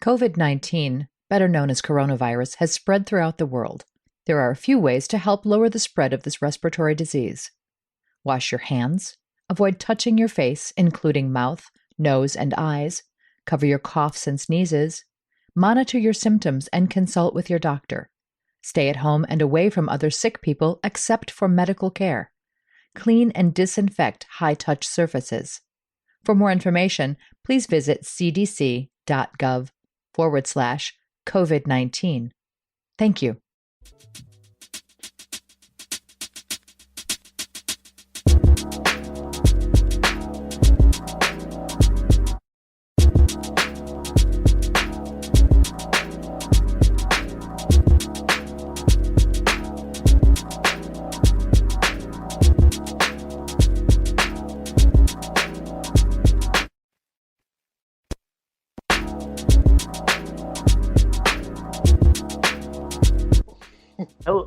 COVID-19, better known as coronavirus, has spread throughout the world. There are a few ways to help lower the spread of this respiratory disease. Wash your hands. Avoid touching your face, including mouth, nose, and eyes. Cover your coughs and sneezes. Monitor your symptoms and consult with your doctor. Stay at home and away from other sick people except for medical care. Clean and disinfect high-touch surfaces. For more information, please visit cdc.gov/COVID-19. Thank you.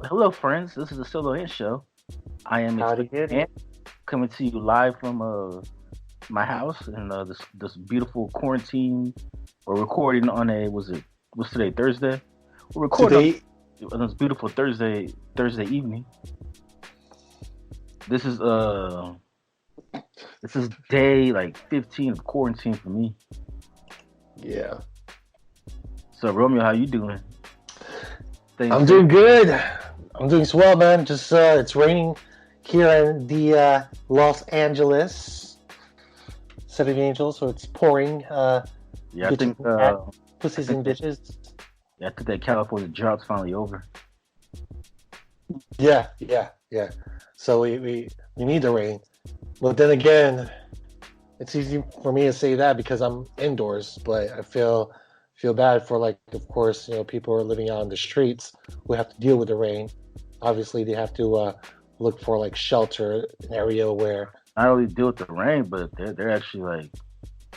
Hello, friends. This is the Solo Hit Show. I am coming to you live from my house in this beautiful quarantine. We're recording on what's today, Thursday? We're recording on this beautiful Thursday evening. This is day like 15 of quarantine for me. Yeah. So Romeo, how you doing? I'm doing good. I'm doing swell, man. Just it's raining here in the Los Angeles City of Angels, so it's pouring. Yeah, I think pussies and bitches. Yeah, I think that California drop's finally over. Yeah. So we need the rain, but then again, it's easy for me to say that because I'm indoors. But I feel bad for, like, of course, people who are living out on the streets who have to deal with the rain. Obviously, they have to look for like shelter, an area where not only deal with the rain, but they're actually like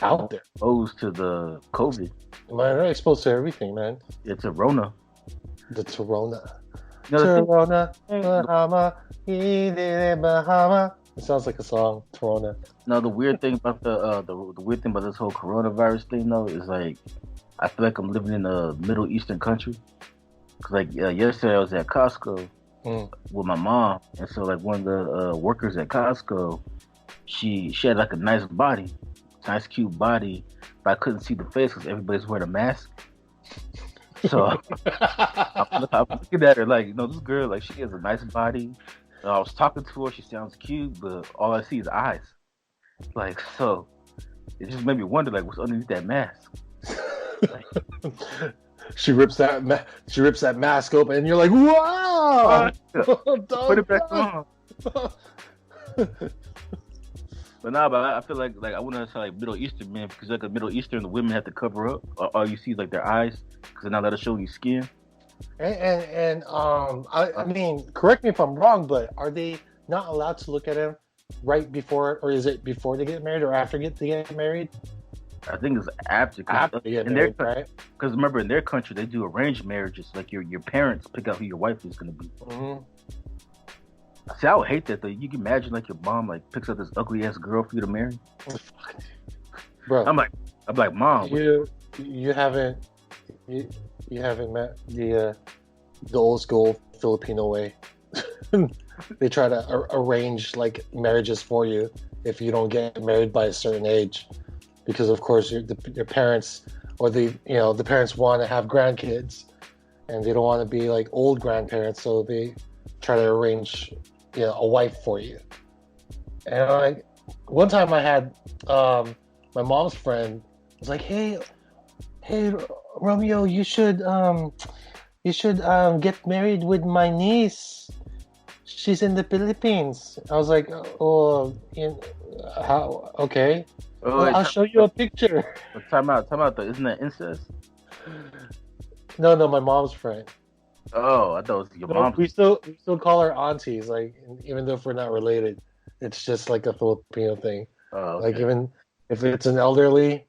out there exposed to the COVID. Man, they're exposed to everything, man. It's a Rona. The Torona. Bahama. It sounds like a song, Torona. No, the weird thing about the weird thing about this whole coronavirus thing though is like I feel like I'm living in a Middle Eastern country. Cause like yesterday I was at Costco with my mom, and so like one of the workers at Costco, she had like a nice body, nice cute body, but I couldn't see the face because everybody's wearing a mask. So I'm looking at her like, this girl, like, she has a nice body. I was talking to her, she sounds cute, but all I see is eyes. Like, so it just made me wonder, like, what's underneath that mask. She rips that mask open, and you're like, "Wow!" Put it back on. But I feel like I wouldn't say like Middle Eastern men, because like a Middle Eastern, the women have to cover up. All you see is like their eyes, because they're not allowed to show you skin. And I mean, correct me if I'm wrong, but are they not allowed to look at him right before, or is it before they get married or after they get married? I think it's after they get married, right? Because remember, in their country, they do arranged marriages. Like your parents pick out who your wife is going to be. Mm-hmm. See, I would hate that though. You can imagine like your mom like picks up this ugly ass girl for you to marry. Bro, I'm like, Mom. You haven't met the old school Filipino way. They try to arrange like marriages for you if you don't get married by a certain age. Because of course your parents or the parents want to have grandkids, and they don't want to be like old grandparents, so they try to arrange a wife for you. And one time I had my mom's friend was like, hey Romeo, you should get married with my niece. She's in the Philippines. I was like, oh, how? Okay. Oh, wait, I'll show you a picture. Time out though. Isn't that incest? No, my mom's friend. Oh, I thought it was your mom. We still call her aunties, like, even though if we're not related. It's just like a Filipino thing. Oh, okay. Like, even if it's an elder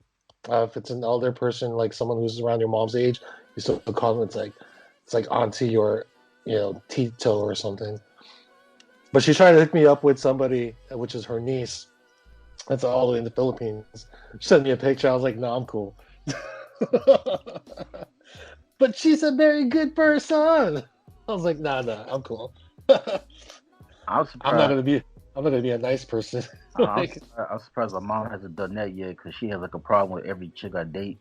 person, like someone who's around your mom's age, you still call them. It's like auntie or tito or something. But she tried to hook me up with somebody, which is her niece. That's all the way in the Philippines. She sent me a picture. I was like, no, I'm cool. But she's a very good person. I was like, nah, I'm cool. I'm I'm not gonna be a nice person. I'm surprised my mom hasn't done that yet because she has like a problem with every chick I date.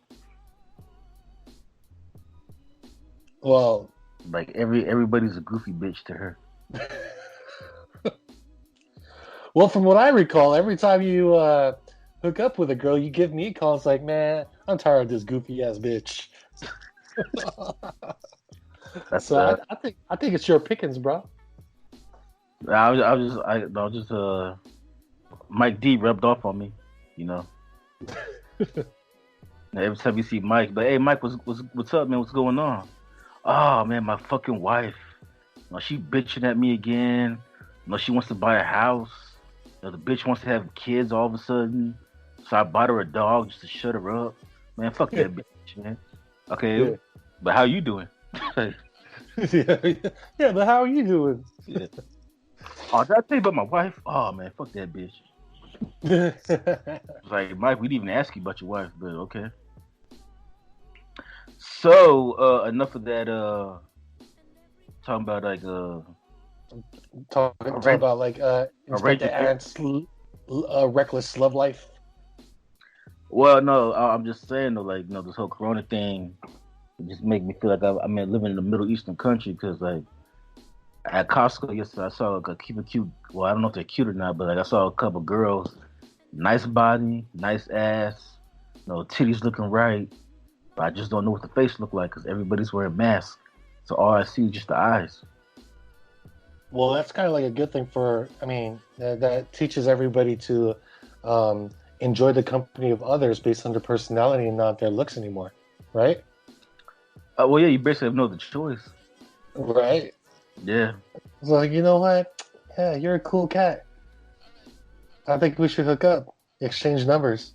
Well, like everybody's a goofy bitch to her. Well, from what I recall, every time you hook up with a girl, you give me a call. It's like, man, I'm tired of this goofy ass bitch. So I think it's your pickings, bro. I was just Mike D rubbed off on me, you know. Every time you see Mike, but hey, Mike, what's up, man? What's going on? Oh man, my fucking wife. She bitching at me again. She wants to buy a house. The bitch wants to have kids all of a sudden. So I bought her a dog just to shut her up. Man, fuck that bitch, man. Okay, yeah. But how you doing? yeah, but how are you doing? Yeah. Oh, did I tell you about my wife? Oh man, fuck that bitch. It's like, Mike, we didn't even ask you about your wife, but okay. So enough of that. Talking about like talking about like Inspector Aaron's reckless love life. Well, no, I'm just saying though, like, this whole Corona thing just make me feel like I'm living in a Middle Eastern country because like at Costco yesterday I saw like a cute. Well, I don't know if they're cute or not, but like I saw a couple girls, nice body, nice ass, titties looking right. But I just don't know what the face look like because everybody's wearing masks. So all I see is just the eyes. Well, that's kind of like a good thing that teaches everybody to enjoy the company of others based on their personality and not their looks anymore, right? Well, yeah, you basically have no other choice. Right? Yeah. It's like, you know what? Yeah, you're a cool cat. I think we should hook up, exchange numbers.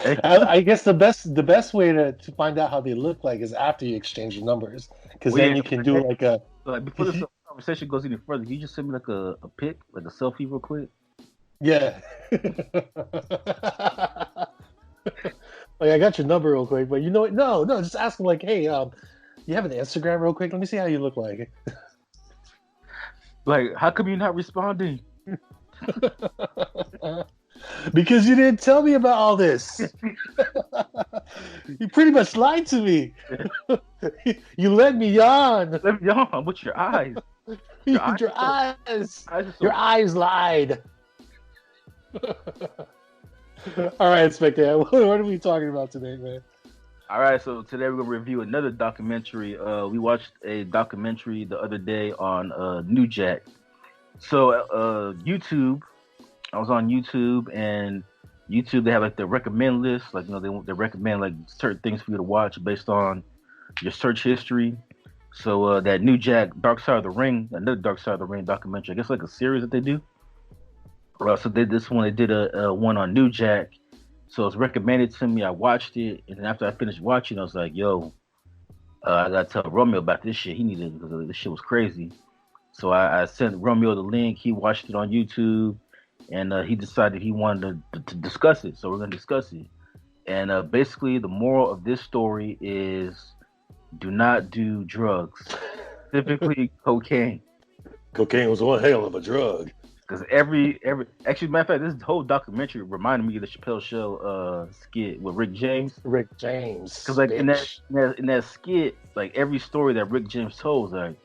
I guess the best way to find out how they look like is after you exchange your numbers, because then you can do like a. Like before this conversation goes any further, can you just send me like a pic, like a selfie, real quick? Yeah. Like, I got your number real quick, but no, just ask them like, hey, you have an Instagram real quick? Let me see how you look like. Like, how come you're not responding? Because you didn't tell me about all this. You pretty much lied to me. You led me on. Let me on with your eyes. Your eyes lied. All right, Inspector. What are we talking about today, man? All right, so today we're going to review another documentary. We watched a documentary the other day on New Jack. So YouTube, I was on YouTube, and YouTube, they have like the recommend list. Like, they recommend like certain things for you to watch based on your search history. So that New Jack, Dark Side of the Ring, another Dark Side of the Ring documentary, I guess like a series that they do. So they did a one on New Jack. So it was recommended to me. I watched it, and then after I finished watching, I was like, "Yo, I gotta tell Romeo about this shit. He needed it because this shit was crazy." So I sent Romeo the link. He watched it on YouTube, and he decided he wanted to discuss it. So we're gonna discuss it. And basically, the moral of this story is: do not do drugs, specifically cocaine. Cocaine was one hell of a drug. Because actually, matter of fact, this whole documentary reminded me of the Chappelle Show skit with Rick James. Rick James. Because like in that skit, like every story that Rick James told, like,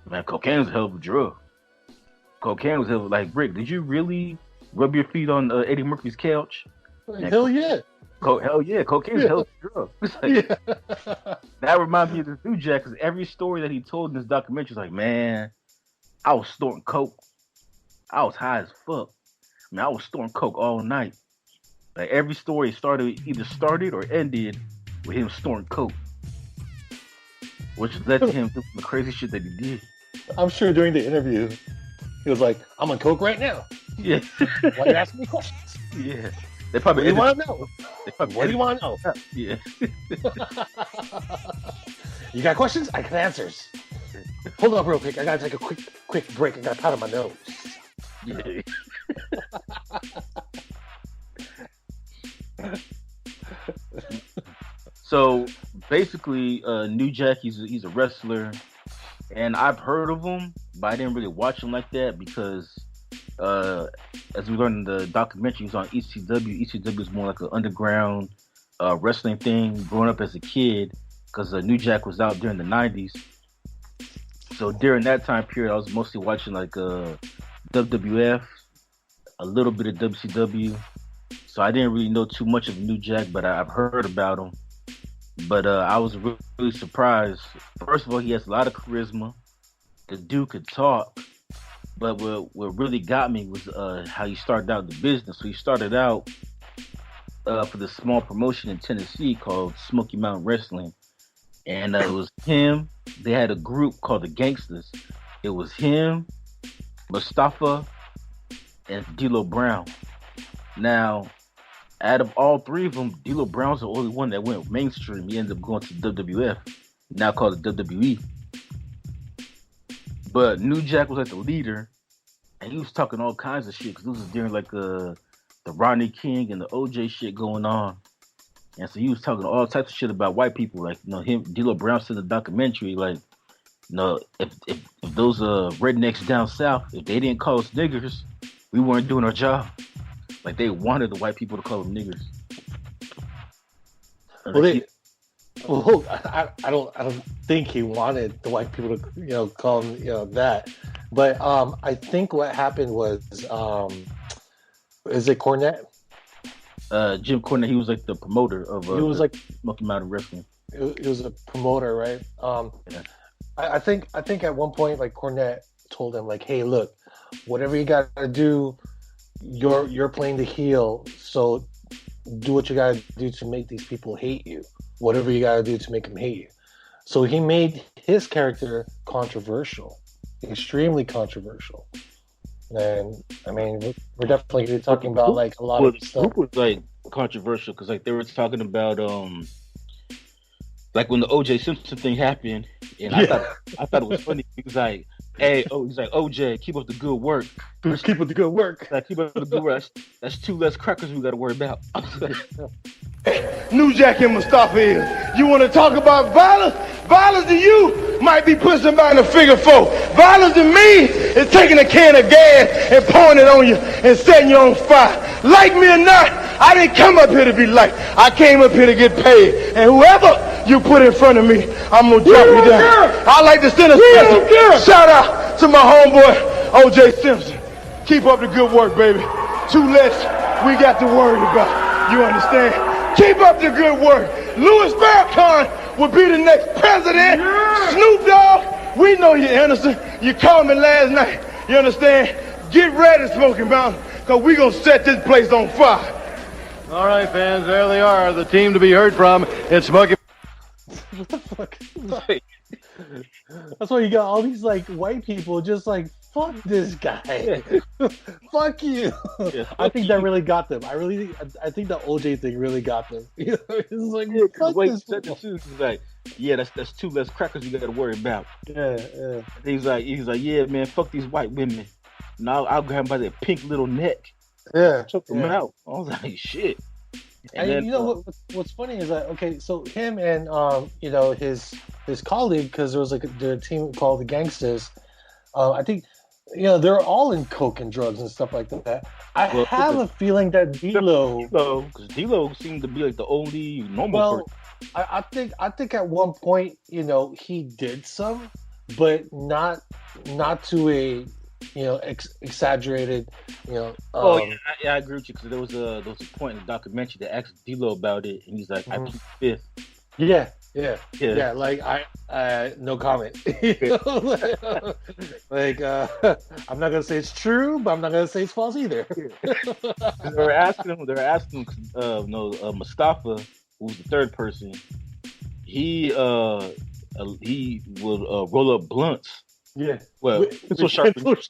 man, cocaine was a hell of a drug. Cocaine was like, Rick, did you really rub your feet on Eddie Murphy's couch? Hell yeah. Hell yeah, cocaine was a hell of a drug. Like, that reminds me of this New Jack, because every story that he told in this documentary was like, man, I was snorting coke. I was high as fuck. I mean, I was snorting coke all night. Like every story either started or ended with him snorting coke, which led to him doing the crazy shit that he did. I'm sure during the interview, he was like, "I'm on coke right now." Yeah. Why are you asking me questions? Yeah. They probably. What do you want to know? What do you want to know? Yeah. You got questions? I got answers. Hold up real quick. I gotta take a quick break. I gotta powder my nose. Yeah. So basically, New Jack, he's a wrestler, and I've heard of him, but I didn't really watch him like that because, as we learned in the documentary, he was on ECW. ECW is more like an underground wrestling thing. Growing up as a kid, because New Jack was out during the '90s. So during that time period, I was mostly watching like WWF, a little bit of WCW. So I didn't really know too much of New Jack, but I've heard about him. But I was really surprised. First of all, he has a lot of charisma. The dude could talk. But what really got me was how he started out the business. So he started out for this small promotion in Tennessee called Smoky Mountain Wrestling. And it was him. They had a group called the Gangsters. It was him, Mustafa, and D'Lo Brown. Now, out of all three of them, D'Lo Brown's the only one that went mainstream. He ended up going to WWF, now called the WWE. But New Jack was like the leader, and he was talking all kinds of shit because this was during like the Rodney King and the OJ shit going on. And so he was talking all types of shit about white people, like him. D'Lo Brown said in the documentary, like, if those rednecks down south, if they didn't call us niggers, we weren't doing our job. Like they wanted the white people to call them niggers. I don't think he wanted the white people to call him that, but I think what happened was is it Cornette? Jim Cornette, he was like the promoter of. He was like Smoky Mountain Wrestling. He was a promoter, right? Yeah. I think at one point, like Cornette told him, like, "Hey, look, whatever you got to do, you're playing the heel, so do what you got to do to make these people hate you. Whatever you got to do to make them hate you." So he made his character controversial, extremely controversial. And I mean, we're definitely talking about like a lot of stuff. Group was like controversial because like they were talking about like when the O.J. Simpson thing happened, and I thought it was funny. He was like, he's like, OJ, keep up the good work. Keep up the good work. Like, keep up the good work. That's two less crackers we got to worry about. New Jack and Mustafa is. You want to talk about violence? Violence to you might be putting somebody in a figure four. Violence to me is taking a can of gas and pouring it on you and setting you on fire. Like me or not, I didn't come up here to be liked. I came up here to get paid. And whoever you put in front of me, I'm going to drop you down. I like to send a special shout out to my homeboy, O.J. Simpson. Keep up the good work, baby. Two less we got to worry about. You understand? Keep up the good work. Louis Farrakhan will be the next president. Yeah. Snoop Dogg, we know you're innocent. You called me last night. You understand? Get ready, Smoky Mountain, because we're going to set this place on fire. All right, fans, there they are. The team to be heard from. It's Smoky. What the fuck? That's why you got all these like white people just like, fuck this guy. Fuck you. Yeah, I think that really got them. I think the OJ thing really got them. It's like, fuck this. He's like, yeah, that's two less crackers you got to worry about. Yeah. He's like, yeah, man, fuck these white women. Now I'll grab him by that pink little neck. Yeah. Choke him out. I was like, shit. And then, what's funny is that, okay, so him and his colleague, because there was like their team called the Gangsters, I think they're all in coke and drugs and stuff like that. I have a feeling that D'Lo, because D'Lo seemed to be like the only normal person. I think at one point he did some, but not to a exaggerated, yeah, I agree with you because there was a point in the documentary that asked D'Lo about it, and he's like, I plead fifth. Yeah. Like I no comment. Like I'm not gonna say it's true, but I'm not gonna say it's false either. They were asking him, Mustafa, who was the third person. He would roll up blunts. Yeah. Well, pencil sharpeners.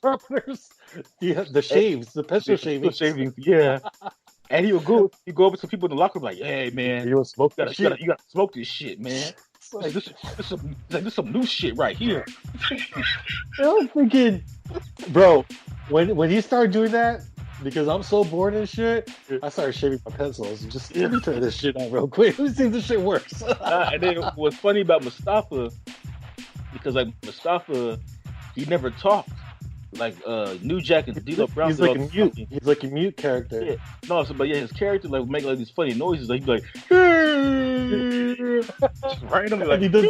Yeah, the shaves, the pencil shavings. Yeah. And he'll go over to people in the locker room like, hey man, you gotta smoke this shit, man. Like this some new shit right here. I'm thinking, bro, when he started doing that, because I'm so bored and shit. I started shaving my pencils. Just let me try this shit out real quick. Let me see if this shit works. And then what's funny about Mustafa, because like Mustafa, he never talked. Like New Jack and D'Lo Brown. He's like a mute. He's like a mute character. Yeah. No, so, but yeah, his character like would make like these funny noises. Like he'd be like, randomly like, he does,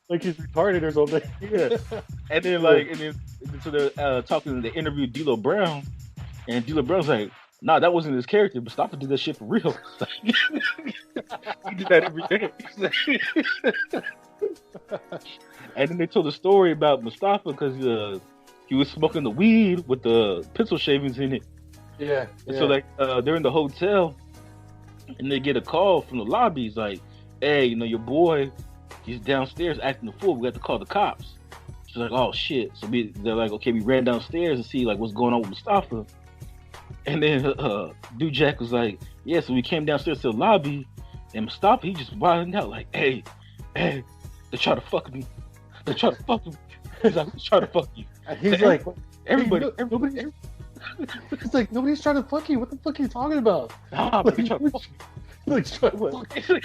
like he's retarded or something. Yeah. And then so they're talking. They interviewed D'Lo Brown, and D'Lo Brown's like, "Nah, that wasn't his character. Mustafa did that shit for real. He did that every day." And then they told a story about Mustafa because he was smoking the weed with the pencil shavings in it. Yeah. And so like they're in the hotel, and they get a call from the lobby. He's like, "Hey, your boy, he's downstairs acting the fool. We have to call the cops." She's like, "Oh shit!" So they're like, "Okay, we ran downstairs to see like what's going on with Mustafa." And then Dude Jack was like, "Yeah." So we came downstairs to the lobby, and Mustafa, he just wilding out like, "Hey, they try to fuck me. They try to fuck me." He's like, "Try to fuck you." He's like, everybody. He's like, nobody's trying to fuck you. What the fuck are you talking about? Nah, but they try to fuck me. Like, trying to fuck you.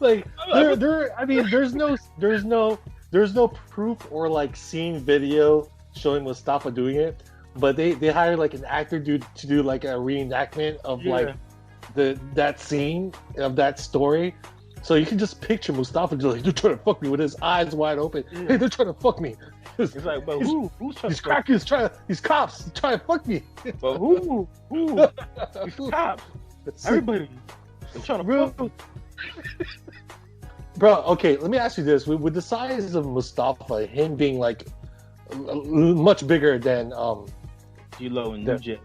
Like, I mean, there's no proof or like seen video showing Mustafa doing it, but they hired like an actor dude to do like a reenactment of like that scene of that story. So you can just picture Mustafa just like, they're trying to fuck me with his eyes wide open. Yeah. Hey, they're trying to fuck me. It's like, but who's trying these crackers these cops trying to fuck me. But who? These cops. Everybody. They're trying to fuck me. Bro, okay, let me ask you this. With the size of Mustafa, him being like much bigger than D'Lo and New Jack.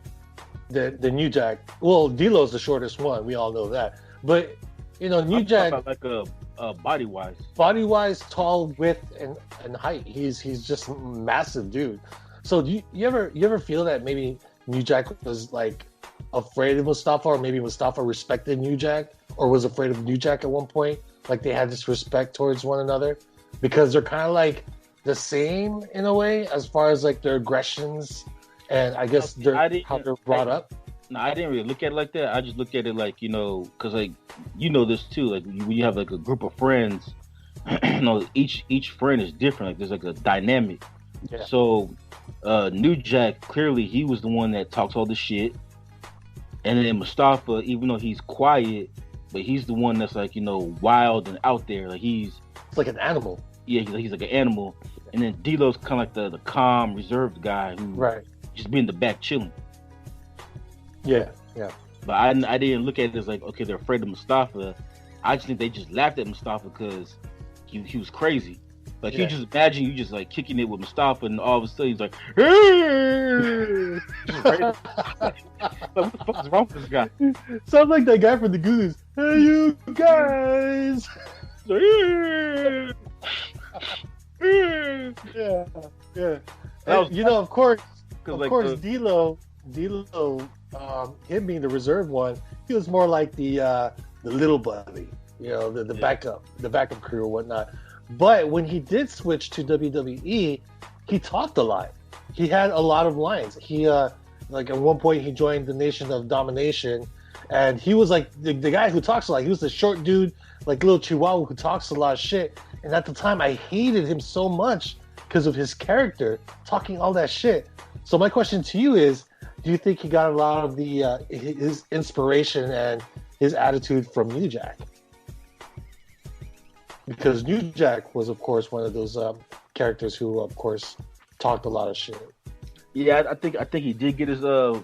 The New Jack. Well, D'Lo's the shortest one. We all know that. But New Jack, like body wise, tall, width, and height. He's just a massive dude. So do you ever feel that maybe New Jack was like afraid of Mustafa, or maybe Mustafa respected New Jack, or was afraid of New Jack at one point? Like they had this respect towards one another because they're kind of like the same in a way as far as like their aggressions and I guess how they're brought up. No, I didn't really look at it like that. I just look at it like, because like, this too. Like when you have like a group of friends, each friend is different. Like there's like a dynamic. Yeah. So New Jack, clearly he was the one that talks all the shit. And then Mustafa, even though he's quiet, but he's the one that's like, wild and out there. Like it's like an animal. Yeah, he's like an animal. And then D'Lo's kind of like the calm, reserved guy who just be in the back chilling. Yeah. But I didn't look at it as like, okay, they're afraid of Mustafa. I just think they just laughed at Mustafa because he was crazy. Like you just imagine you just like kicking it with Mustafa, and all of a sudden he's like, hey! What the fuck is wrong with this guy? Sounds like that guy from the Goonies. Hey, you guys! Yeah. And, of course, D'Lo, him being the reserved one, he was more like the little buddy, the backup crew or whatnot. But when he did switch to WWE, he talked a lot. He had a lot of lines. He like at one point he joined the Nation of Domination, and he was like the guy who talks a lot. He was the short dude, like little Chihuahua who talks a lot of shit. And at the time, I hated him so much because of his character talking all that shit. So my question to you is, do you think he got a lot of his inspiration and his attitude from New Jack? Because New Jack was, of course, one of those characters who, of course, talked a lot of shit. Yeah, I think he did get his like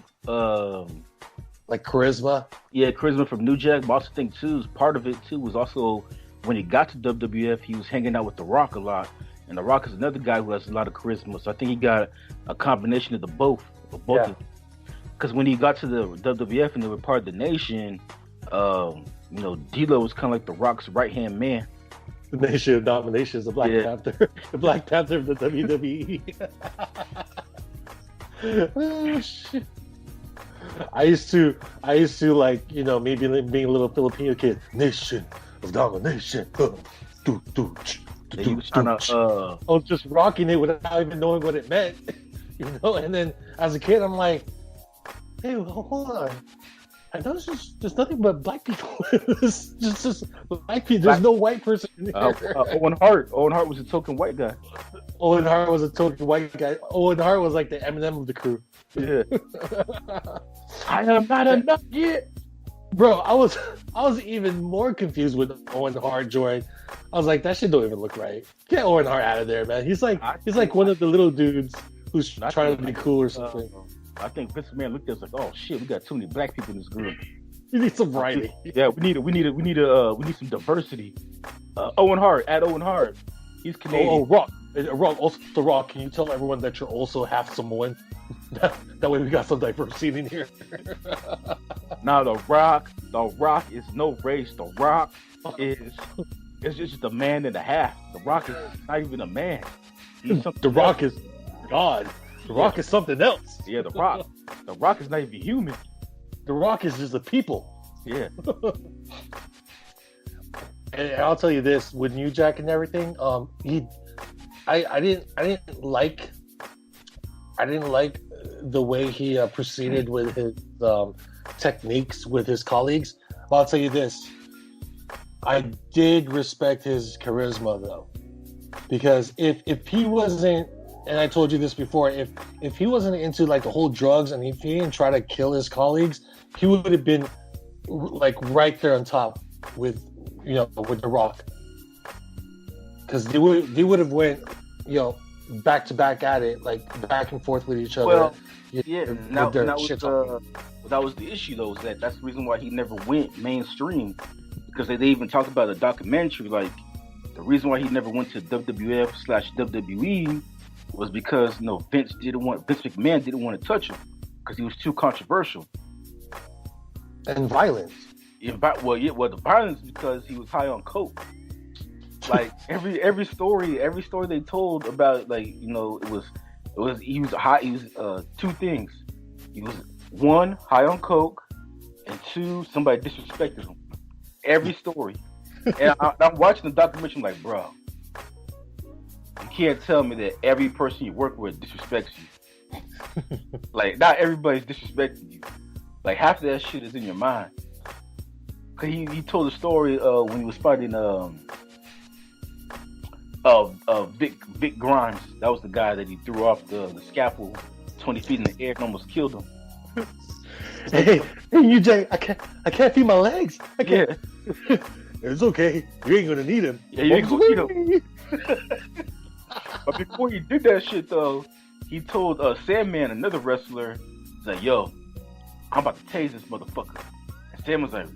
charisma. Yeah, charisma from New Jack. But I also think too, part of it too was also when he got to WWF, he was hanging out with The Rock a lot, and The Rock is another guy who has a lot of charisma. So I think he got a combination of both of them. Because when he got to the WWF and they were part of the Nation, D'Lo was kind of like The Rock's right-hand man. The Nation of Domination is the Black Panther. The Black Panther of the WWE. Oh, shit. I used to like, maybe being a little Filipino kid. Nation of Domination. He was trying to, I was just rocking it without even knowing what it meant. You know, and then as a kid, I'm like, hey, hold on. I know there's nothing but black people. just black people. There's no white person in there. Owen Hart. Owen Hart was a token white guy. Owen Hart was a token white guy. Owen Hart was like the Eminem of the crew. Yeah. I am not enough yet. Bro, I was even more confused with Owen Hart joint. I was like, that shit don't even look right. Get Owen Hart out of there, man. He's like one of the little dudes who's trying to be cool or something. I think Vince McMahon looked at us like, oh shit, we got too many black people in this group. You need some variety. Yeah, we need some diversity. Owen Hart, at Owen Hart. He's Canadian. Oh, Rock. Also, The Rock. Can you tell everyone that you're also half Samoan? That way we got some diversity in here. Now The Rock is no race. The Rock is just a man and a half. The Rock is not even a man. The Rock is God. The Rock is something else. Yeah, The Rock is not even human. The Rock is just a people. Yeah. And I'll tell you this, with New Jack and everything, I didn't like the way he proceeded with his techniques with his colleagues. But I'll tell you this, I did respect his charisma though, because if he wasn't, and I told you this before, if he wasn't into like the whole drugs and if he didn't try to kill his colleagues, he would have been like right there on top with The Rock, because they would have went back to back at it, like back and forth with each other. Well, that was the issue though. That's the reason why he never went mainstream, because they even talked about a documentary. Like the reason why he never went to WWF/WWE was because Vince McMahon didn't want to touch him because he was too controversial and violent. The violence because he was high on coke. Like every story they told about, like he was high. He was two things. He was one, high on coke, and two, somebody disrespected him. Every story. And I'm watching the documentary. I'm like, bro, you can't tell me that every person you work with disrespects you. Like, not everybody's disrespecting you. Like, half of that shit is in your mind. Cause he told a story when he was fighting Vic Grimes. That was the guy that he threw off the scaffold 20 feet in the air and almost killed him. Hey, you Jay, I can't feel my legs. I can't. Yeah. It's okay. You ain't gonna need him. Yeah, you ain't gonna need him. But before he did that shit though, he told Sandman, another wrestler, he's like, yo, I'm about to tase this motherfucker. And Sam was like,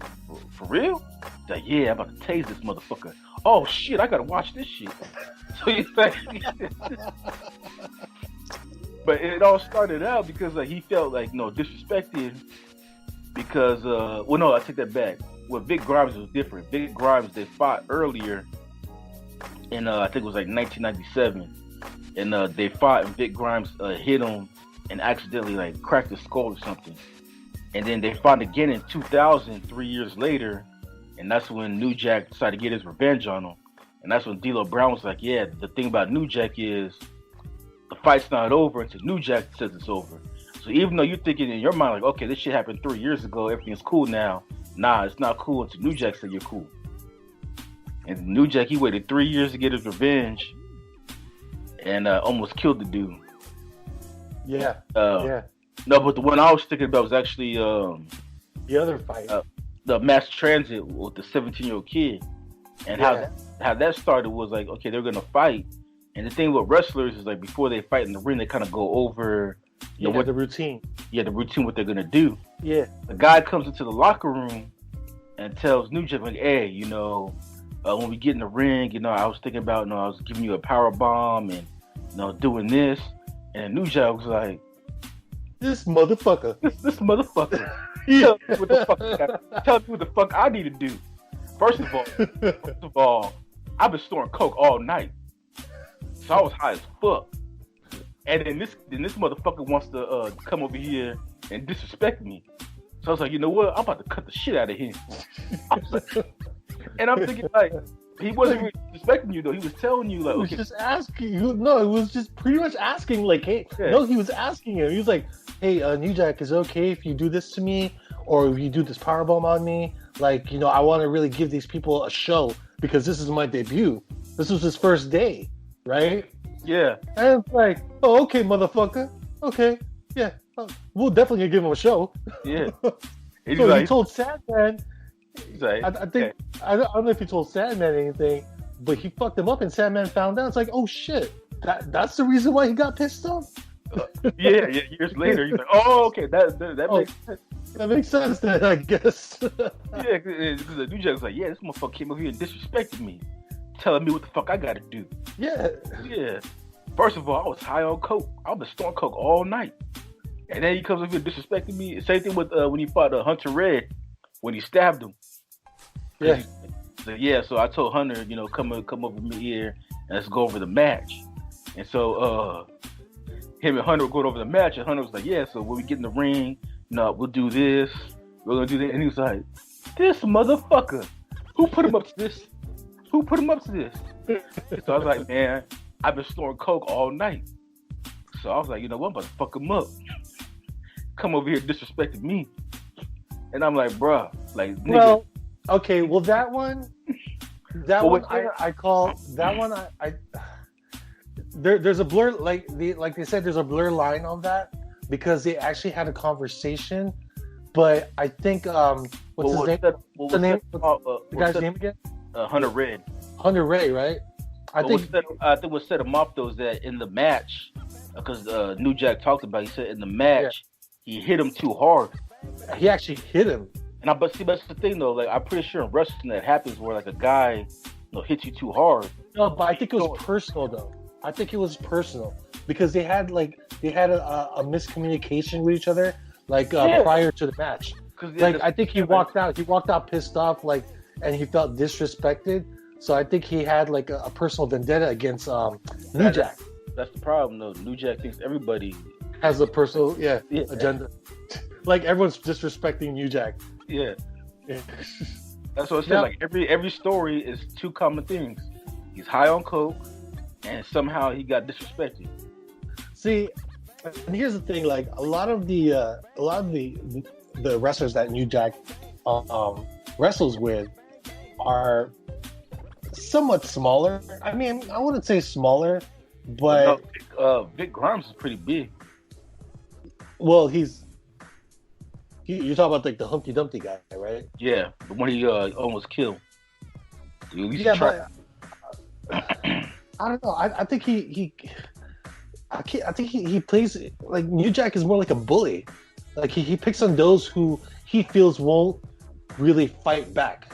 for real? He's like, yeah, I'm about to tase this motherfucker. Oh shit, I gotta watch this shit. So he's like, but it all started out because he felt like disrespected because I take that back. With Vic Grimes was different. Vic Grimes, they fought earlier in I think it was like 1997, and they fought and Vic Grimes hit him and accidentally like cracked his skull or something. And then they fought again in 2000, 3 years later, and that's when New Jack decided to get his revenge on him. And that's when D'Lo Brown was like, yeah, the thing about New Jack is the fight's not over until New Jack says it's over. So even though you're thinking in your mind, like, okay, this shit happened 3 years ago, everything's cool now. Nah, it's not cool until New Jack said you're cool. And New Jack, he waited 3 years to get his revenge and almost killed the dude. Yeah. Yeah. No, but the one I was thinking about was actually the other fight. The mass transit with the 17-year-old kid. And how that started was like, okay, they're gonna fight. And the thing with wrestlers is like before they fight in the ring, they kind of go over what the routine. Yeah, the routine, what they're gonna do. Yeah. The guy comes into the locker room and tells New Jack, like, hey, when we get in the ring, I was thinking about, I was giving you a power bomb and doing this. And New Jack was like, This motherfucker. This motherfucker. Tell me what the fuck I need to do. First of all, I've been storing coke all night. So I was high as fuck. And then this motherfucker wants to come over here and disrespect me. So I was like, you know what? I'm about to cut the shit out of him. And I'm thinking like, he wasn't really disrespecting you though. He was telling you like, he was just asking you. No, it was just pretty much asking like, hey, no, he was asking him. He was like, hey, New Jack, is it okay if you do this to me, or if you do this powerbomb on me? Like, I want to really give these people a show because this is my debut. This was his first day, right? Yeah. And it's like, oh, okay, motherfucker. Okay, yeah, we'll definitely give him a show. Yeah. So he told Sandman. He's like, I think I don't know if he told Sandman anything, but he fucked him up, and Sandman found out. It's like, oh shit, that's the reason why he got pissed off. Yeah. Years later, he's like, oh, okay, that makes sense. That makes sense then, I guess. Yeah, because the New Jack was like, yeah, this motherfucker came over here and disrespected me, telling me what the fuck I gotta do. Yeah. First of all, I was high on coke. I've been snorting coke all night. And then he comes over here disrespecting me. Same thing with when he fought Hunter Red, when he stabbed him. Yeah. So I told Hunter, come over me here and let's go over the match. And so him and Hunter were going over the match, and Hunter was like, yeah, so when we get in the ring, we'll do this, we're gonna do that. And he was like, this motherfucker, who put him up to this? So I was like, man, I've been snorting coke all night. So I was like, I'm about to fuck him up. Come over here disrespecting me. And I'm like, bruh, like, nigga. Well, okay, well that one I call that one there's a blur, like they said, there's a blur line on that because they actually had a conversation. But I think what's his name? What's the name? The guy's name again? Hunter Red. Hunter Ray, right? I think what set him up though is that in the match, because New Jack talked about, he said in the match he hit him too hard. He actually hit him. And but that's the thing though. Like I'm pretty sure in wrestling that happens where like a guy, hits you too hard. No, but I think it was personal though. I think it was personal because they had a miscommunication with each other prior to the match. Like I think he walked out. He walked out pissed off, and he felt disrespected. So I think he had a personal vendetta against New Jack. That's the problem though. New Jack thinks everybody has a personal agenda. Like everyone's disrespecting New Jack. Yeah. That's what I said. Yeah. Like every story is two common things. He's high on coke, and somehow he got disrespected. See, and here's the thing: like a lot of the wrestlers that New Jack wrestles with are somewhat smaller. I mean, I wouldn't say smaller, but Vic Grimes is pretty big. Well, you're talking about the Humpty Dumpty guy, right? Yeah, the one he almost killed. But I don't know. I think he plays like New Jack is more like a bully. Like he picks on those who he feels won't really fight back.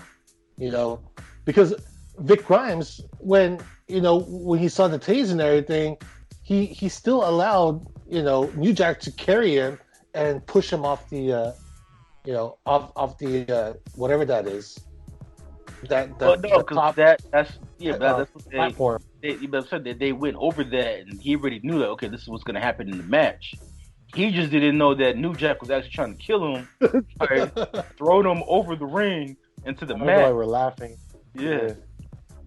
Because Vic Grimes, when he saw the tase and everything, he still allowed New Jack to carry him and push him off the off the whatever that is. That's what platform. They went over that, and he already knew that. Okay, this is what's going to happen in the match. He just didn't know that New Jack was actually trying to kill him, throwing him over the ring into the match. Why we're laughing. Yeah,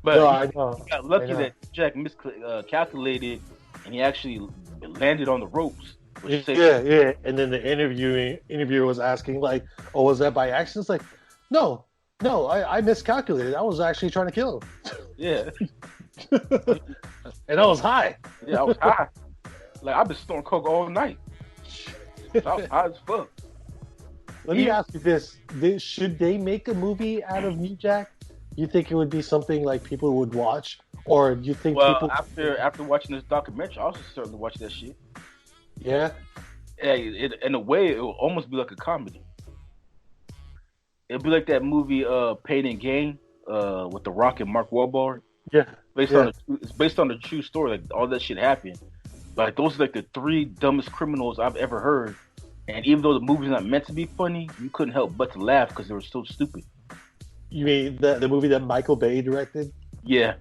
but he got lucky that Jack miscalculated, and he actually landed on the ropes. Yeah. And then the interviewer was asking "Oh, was that by accident?" It's like, no, I miscalculated. I was actually trying to kill him. Yeah. And I was high. Yeah, I was high. Like I've been snorting coke all night. I was high as fuck. Let me ask you this: should they make a movie out of New Jack? You think it would be something like people would watch, or do you think people? After watching this documentary, I was starting to watch that shit. Yeah. Yeah, in a way, it will almost be like a comedy. It'd be like that movie, Pain and Gain, with The Rock and Mark Wahlberg. Yeah. It's based on a true story. Like all that shit happened. Like those are like the three dumbest criminals I've ever heard. And even though the movie's not meant to be funny, you couldn't help but to laugh because they were so stupid. You mean the movie that Michael Bay directed? Yeah.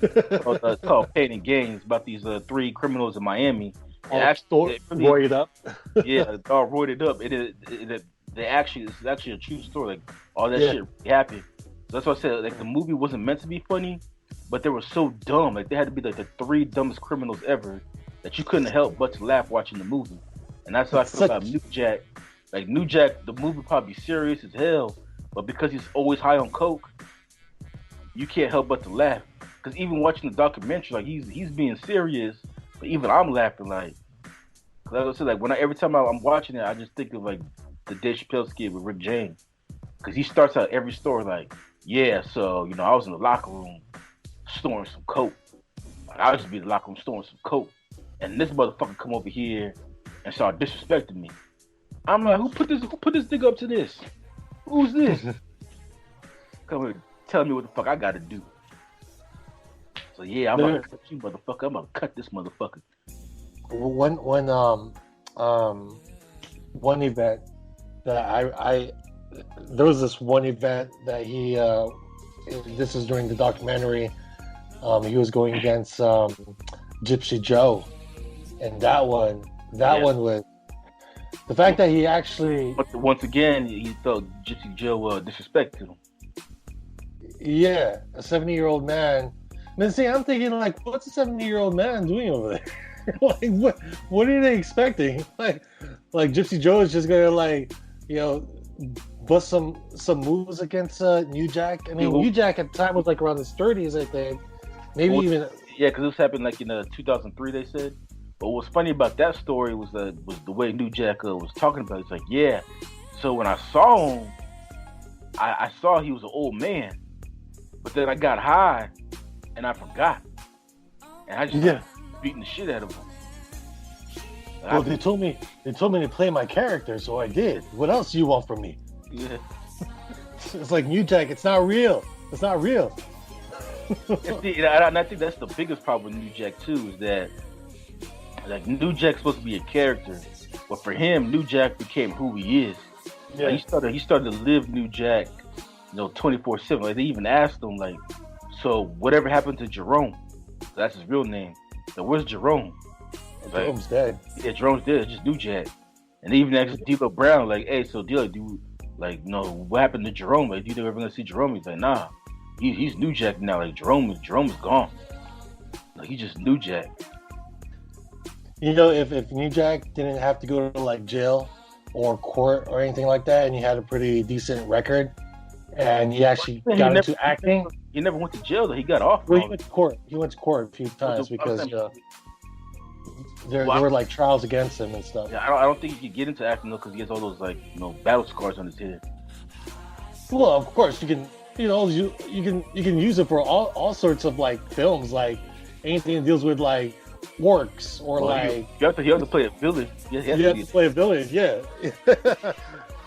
It's called Pain and Gain. It's about these three criminals in Miami. Roided up. Yeah, it's all roided up. It's actually a true story. Like all that shit really happened. So that's why I said like the movie wasn't meant to be funny, but they were so dumb. Like they had to be like the 3 dumbest criminals ever that you couldn't help but to laugh watching the movie. And that's how I feel about New Jack. Like New Jack, the movie probably serious as hell, but because he's always high on coke, you can't help but to laugh. Because even watching the documentary, like he's being serious, but even I'm laughing. Like I said, like every time I'm watching it, I just think of like the Dave Chappelle skit with Rick James, because he starts out every story like, yeah, so I was in the locker room storing some coke. Like, I just be in the locker room storing some coke, and this motherfucker come over here and start disrespecting me. I'm like, who put this nigga up to this? Who's this? Come here, tell me what the fuck I gotta do. So yeah, I'm gonna cut you, motherfucker. I'm gonna cut this motherfucker. One event that there was this one event that he this is during the documentary. He was going against Gypsy Joe, and that one was the fact that he actually. But once again, he felt Gypsy Joe disrespected him. Yeah, a 70-year-old man. And see, I'm thinking like, what's a 70-year-old man doing over there? Like, what are they expecting? Like Gypsy Joe is just gonna bust some moves against New Jack. I mean, New Jack at the time was like around his 30s, I think. Maybe even. Yeah, because this happened like in 2003, they said. But what's funny about that story was the way New Jack was talking about it. It's like, yeah. So when I saw him, I saw he was an old man, but then I got high and I forgot, and I just beating the shit out of him. Well, they told me to play my character, so I did. What else do you want from me? Yeah. It's like, New Jack, it's not real. It's not real. And I think that's the biggest problem with New Jack too, is that like New Jack's supposed to be a character, but for him, New Jack became who he is. Yeah. Like he started to live New Jack, 24/7. Like they even asked him, like, so whatever happened to Jerome? That's his real name. So where's Jerome? Like, Jerome's dead. Yeah, Jerome's dead. It's just New Jack. And they even asked D'Lo Brown, like, hey, so D'Lo, what happened to Jerome? Like, do you ever gonna see Jerome? He's like, nah, he's New Jack now. Like Jerome is gone. Like he's just New Jack. If New Jack didn't have to go to like jail or court or anything like that, and he had a pretty decent record, and he actually got into acting. He never went to jail though. He got off. Well, he went to court. He went to court a few times because there were like trials against him and stuff. Yeah, I don't think he could get into acting though, because he has all those battle scars on his head. Well, of course you can. You can use it for all sorts of like films, like anything that deals with like orcs or you have to play a villain. You have to play a villain, yeah.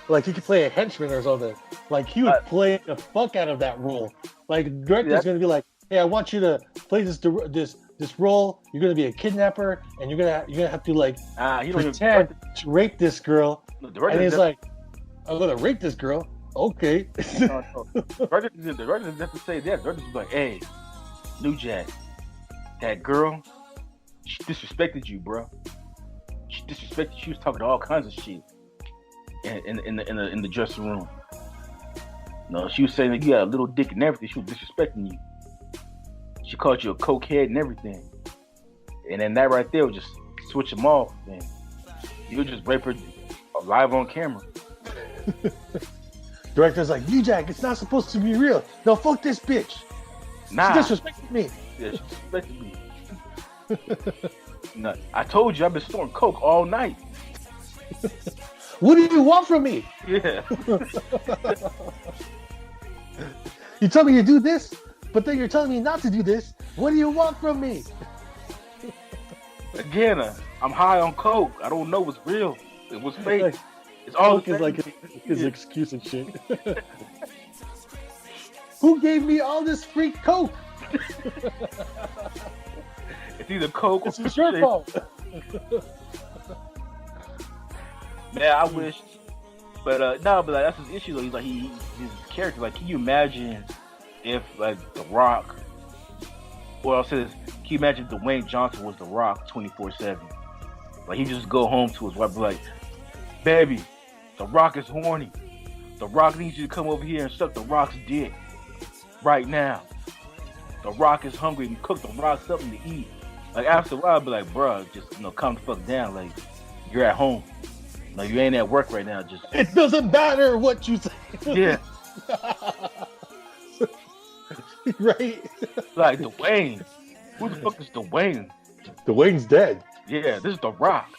Like he could play a henchman or something. Like he would play the fuck out of that role. Like the director's gonna be like, hey, I want you to play this role. You're gonna be a kidnapper, and you're gonna have to like pretend to rape this girl. And he's like, I'm gonna rape this girl. Okay. The writer doesn't have to say that. The writer just be like, hey, New Jack, that girl, she disrespected you, bro. She disrespected you. She was talking all kinds of shit in the dressing room. No, she was saying that you got a little dick and everything. She was disrespecting you. She called you a cokehead and everything. And then that right there would just switch them off. And you would just rape her live on camera. Director's like, New Jack, it's not supposed to be real. No, fuck this bitch. Nah. She disrespected me. Yeah, she disrespected me. No, I told you I've been storing coke all night. What do you want from me? Yeah. You tell me to do this, but then you're telling me not to do this. What do you want from me? Again, I'm high on coke. I don't know what's real. It was fake. It's all coke is like his excuse and shit. Who gave me all this free coke? It's either coke or it's your fault. Man, I wish, but that's his issue though. He's like his character. Like, can you imagine if like The Rock, or I'll say this, can you imagine if Dwayne Johnson was The Rock 24/7? Like he just go home to his wife, be like, baby, The Rock is horny. The Rock needs you to come over here and suck The Rock's dick right now. The Rock is hungry and cook The Rock something to eat. Like after a while, I'd be like, bro, just calm the fuck down. Like you're at home. No, you ain't at work right now. Just it doesn't matter what you say. Yeah. Right. Like Dwayne. Who the fuck is Dwayne? Dwayne's dead. Yeah, this is The Rock.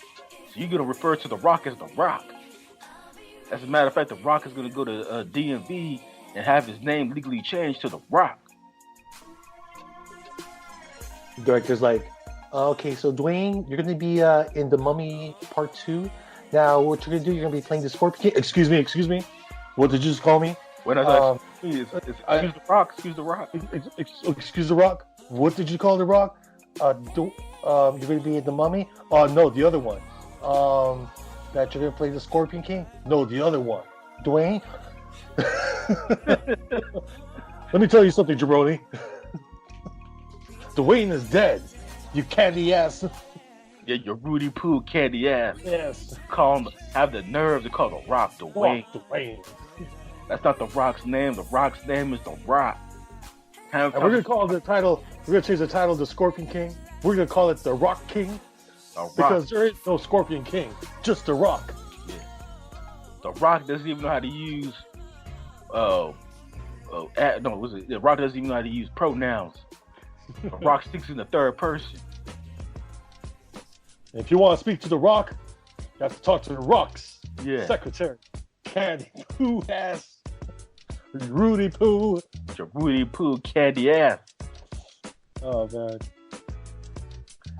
So you're gonna refer to The Rock as The Rock. As a matter of fact, The Rock is gonna go to DMV and have his name legally changed to The Rock. The director's like, okay, so Dwayne, you're gonna be in The Mummy Part 2. Now, what you're gonna do? You're gonna be playing the Scorpion King. Excuse me. What did you just call me? When I was excuse The Rock. Excuse The Rock. Excuse The Rock. What did you call The Rock? You're gonna be in The Mummy? No, the other one. That you're gonna play the Scorpion King? No, the other one. Dwayne. Let me tell you something, Jabroni. Dwayne is dead. You candy ass. Yeah, your Rudy Poo candy ass. Yes. Have the nerve to call The Rock Dwayne. Dwayne. That's not The Rock's name. The Rock's name is The Rock. And we're gonna call the title. We're gonna change the title to Scorpion King. We're gonna call it The Rock King. Because there is no Scorpion King, just The Rock. Yeah. The Rock doesn't even know how to use. The Rock doesn't even know how to use pronouns. The Rock sticks in the third person. If you want to speak to The Rock, you have to talk to The Rock's secretary, Candy Poo ass, Rudy Poo. Your Rudy Poo candy ass. Oh god.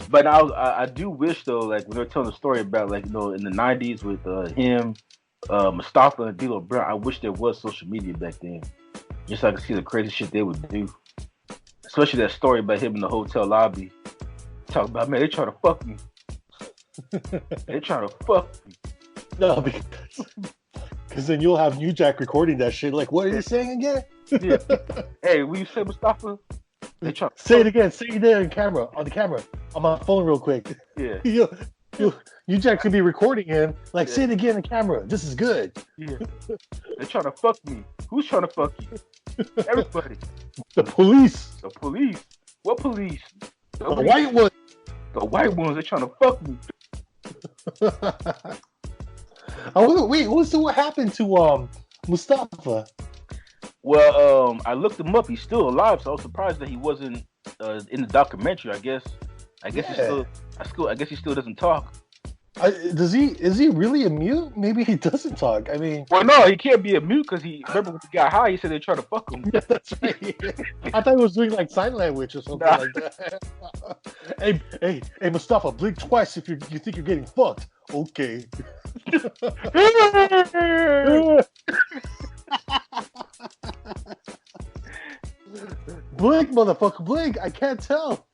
But I do wish though, like when they're telling the story about like in the 90s with him, Mustafa and D'Lo Brown, I wish there was social media back then, just so I could see the crazy shit they would do. Especially that story about him in the hotel lobby, talking about, man, they trying to fuck me. They trying to fuck me. No, because then you'll have New Jack recording that shit. Like, what are you saying again? Yeah. Hey, will you say Mustafa? They try. Say it again. Say it there on the camera. On my phone, real quick. Yeah. New Jack could be recording him. Like, say it again on camera. This is good. Yeah. They trying to fuck me. Who's trying to fuck you? Everybody. The police. The police. What police? The white ones. The white ones. They trying to fuck me. What happened to Mustafa? Well, I looked him up. He's still alive, so I was surprised that he wasn't in the documentary. I guess he still doesn't talk. Is he really a mute? Maybe he doesn't talk. I mean, well, no, he can't be a mute because remember when he got high, he said they tried to fuck him. Yeah, that's right. I thought he was doing like sign language or something like that. Hey, Mustafa, blink twice if you think you're getting fucked. Okay. Blink, motherfucker, blink! I can't tell.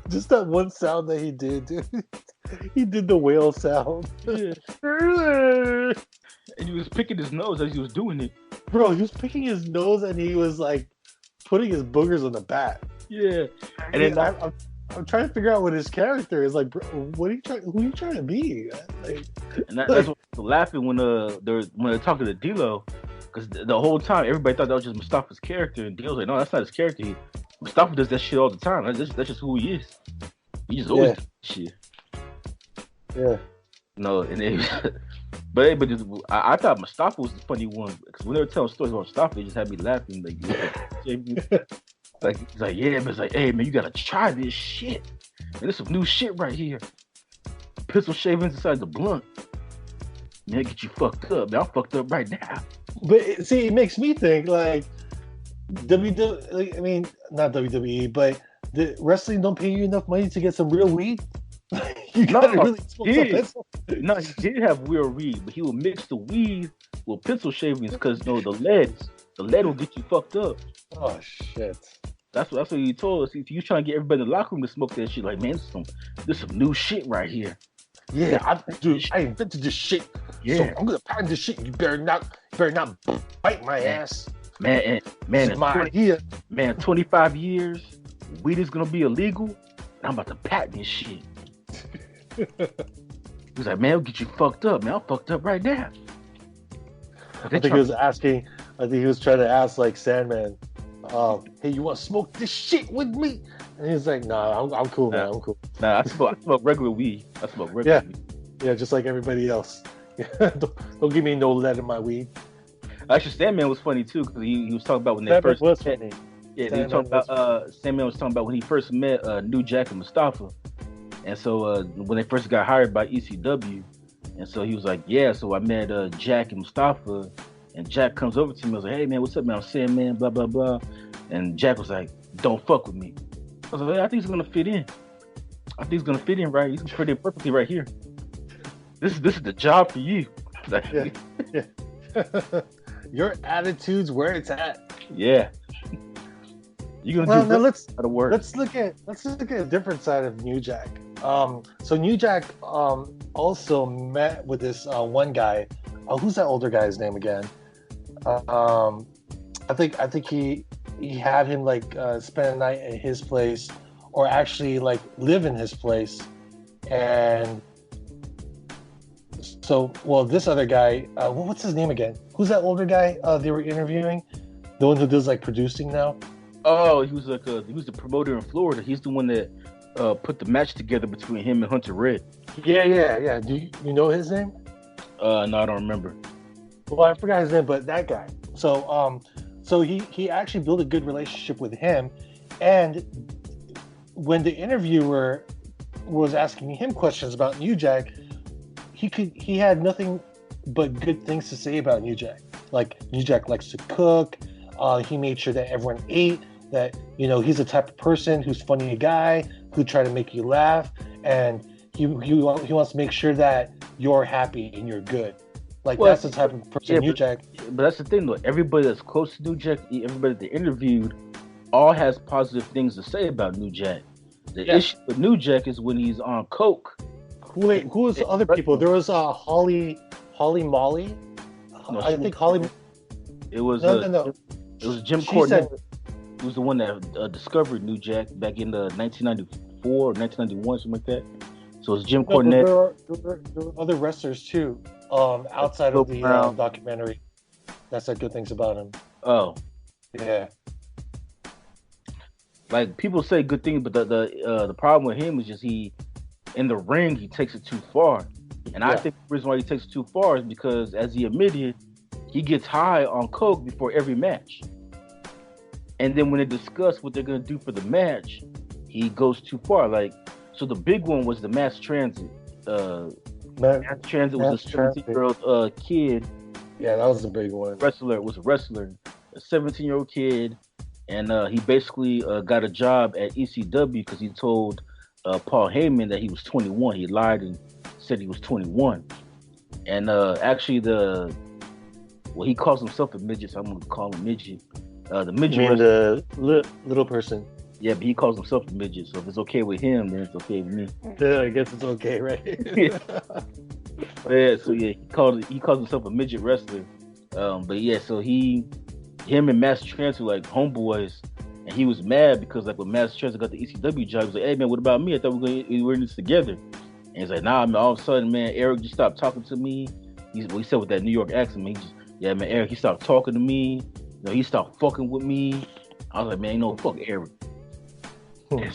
Just that one sound that he did, dude. He did the whale sound. Yeah. And he was picking his nose as he was doing it. Bro, he was picking his nose and he was like putting his boogers on the bat. Yeah. And then I'm trying to figure out what his character is. Like, bro, who are you trying to be? Like, and that's what I was laughing when they're talking to D'Lo, because the whole time everybody thought that was just Mustafa's character, and D'Lo's like, no, that's not his character. Mustafa does that shit all the time. That's just who he is. He just always does shit. Yeah. No, and then, but I thought Mustafa was the funny one, because when they were telling stories about Mustafa, they just had me laughing. Like he's like, yeah, but it's like, hey man, you gotta try this shit. Man, there's some new shit right here. Pistol shavings inside the blunt. Man, get you fucked up. Man, I'm fucked up right now. But see, it makes me think like WWE. I mean, not WWE, but the wrestling don't pay you enough money to get some real weed. You gotta really smoke some pencil. No, he did have real weed, but he would mix the weed with pencil shavings because the lead will get you fucked up. Oh shit. That's what he told us. If you trying to get everybody in the locker room to smoke that shit, like, man, there's some new shit right here. Yeah, I invented this shit. Yeah, so I'm gonna patent this shit. You better not bite my ass. Man, it's my idea. Man, 25 years, weed is gonna be illegal, and I'm about to patent this shit. He's like, man, I'll get you fucked up, man. I'm fucked up right now. I think he was asking I think he was trying to ask like Sandman, "Hey, you want to smoke this shit with me?" And he's like, "Nah, I'm cool, man. I'm cool." Nah, I smoke regular weed. I smoke regular weed. Yeah, just like everybody else. Don't give me no lead in my weed. Actually, Sandman was funny too because he was talking about when they first was funny. Yeah, they talking about Sandman was talking about when he first met New Jack and Mustafa, and so when they first got hired by ECW, and so he was like, yeah, so I met Jack and Mustafa, and Jack comes over to me, I was like, hey man, what's up, man? I'm Sandman, blah blah blah, and Jack was like, don't fuck with me. I was like, hey, I think he's gonna fit in. I think he's gonna fit in right. He's gonna fit in perfectly right here. This is the job for you. Yeah. Your attitude's where it's at. Yeah. You're gonna let's look at a different side of New Jack. So New Jack also met with this one guy. Who's that older guy's name again? I think he had him like spend a night at his place, or actually like live in his place. And so, well, this other guy, what's his name again? Who's that older guy they were interviewing? The one who does like producing now? Oh, he was the promoter in Florida. He's the one that put the match together between him and Hunter Red. Yeah. Do you know his name? No, I don't remember. Well, I forgot his name, but that guy. So he actually built a good relationship with him, and when the interviewer was asking him questions about New Jack, he had nothing but good things to say about New Jack. Like, New Jack likes to cook. He made sure that everyone ate. That, you know, he's the type of person who's funny guy, who try to make you laugh, and he wants to make sure that you're happy and you're good. Like, that's the type of person New Jack. But that's the thing, though. Everybody that's close to New Jack, everybody they interviewed, all has positive things to say about New Jack. The issue with New Jack is when he's on coke. Who was the other people? There was Holly Molly. No, I think Holly. It was no. It was Jim Cornette. He was the one that discovered New Jack back in 1994 or 1991, something like that. So it's Jim Cornette. There were other wrestlers too, outside of the documentary. That said good things about him. Oh, yeah. Like, people say good things, but the problem with him is just in the ring he takes it too far, and I think the reason why he takes it too far is because, as he admitted, he gets high on coke before every match. And then when they discuss what they're going to do for the match, he goes too far. Like, so the big one was the Mass Transit. Mass Transit was a 17-year-old kid. Yeah, that was the big one. Was a wrestler, a 17-year-old kid. And he basically got a job at ECW because he told Paul Heyman that he was 21. He lied and said he was 21. And actually he calls himself a midget, so I'm going to call him midget. The midget. You mean the little person? Yeah, but he calls himself a midget, so if it's okay with him, then it's okay with me. Yeah, I guess it's okay, right? He calls himself a midget wrestler. But yeah, so him and Master Trance were like homeboys, and he was mad because, like, when Master Trance got the ECW job, he was like, "Hey man, what about me? I thought we were in this together." And he's like, "Nah, man, all of a sudden, man, Eric just stopped talking to me." He said with that New York accent, man, Eric, he stopped talking to me. You know, he stopped fucking with me. I was like, man, fuck Eric. And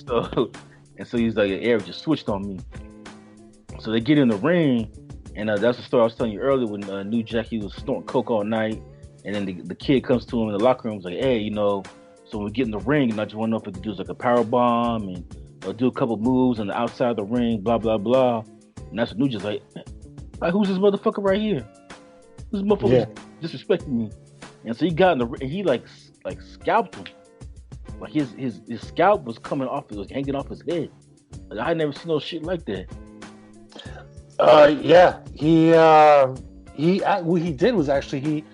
so he's like, Eric just switched on me. So they get in the ring, and that's the story I was telling you earlier when New Jack, he was snorting coke all night, and then the kid comes to him in the locker room, and was like, hey, so when we get in the ring, and I just want to know if we could do like a power bomb and do a couple moves on the outside of the ring, blah blah blah. And that's what New Jack's like, who's this motherfucker right here? This motherfucker disrespecting me. And so he got in the ring, and he like scalped him. Like his scalp was hanging off his head. Like, I had never seen no shit like that. What he did was actually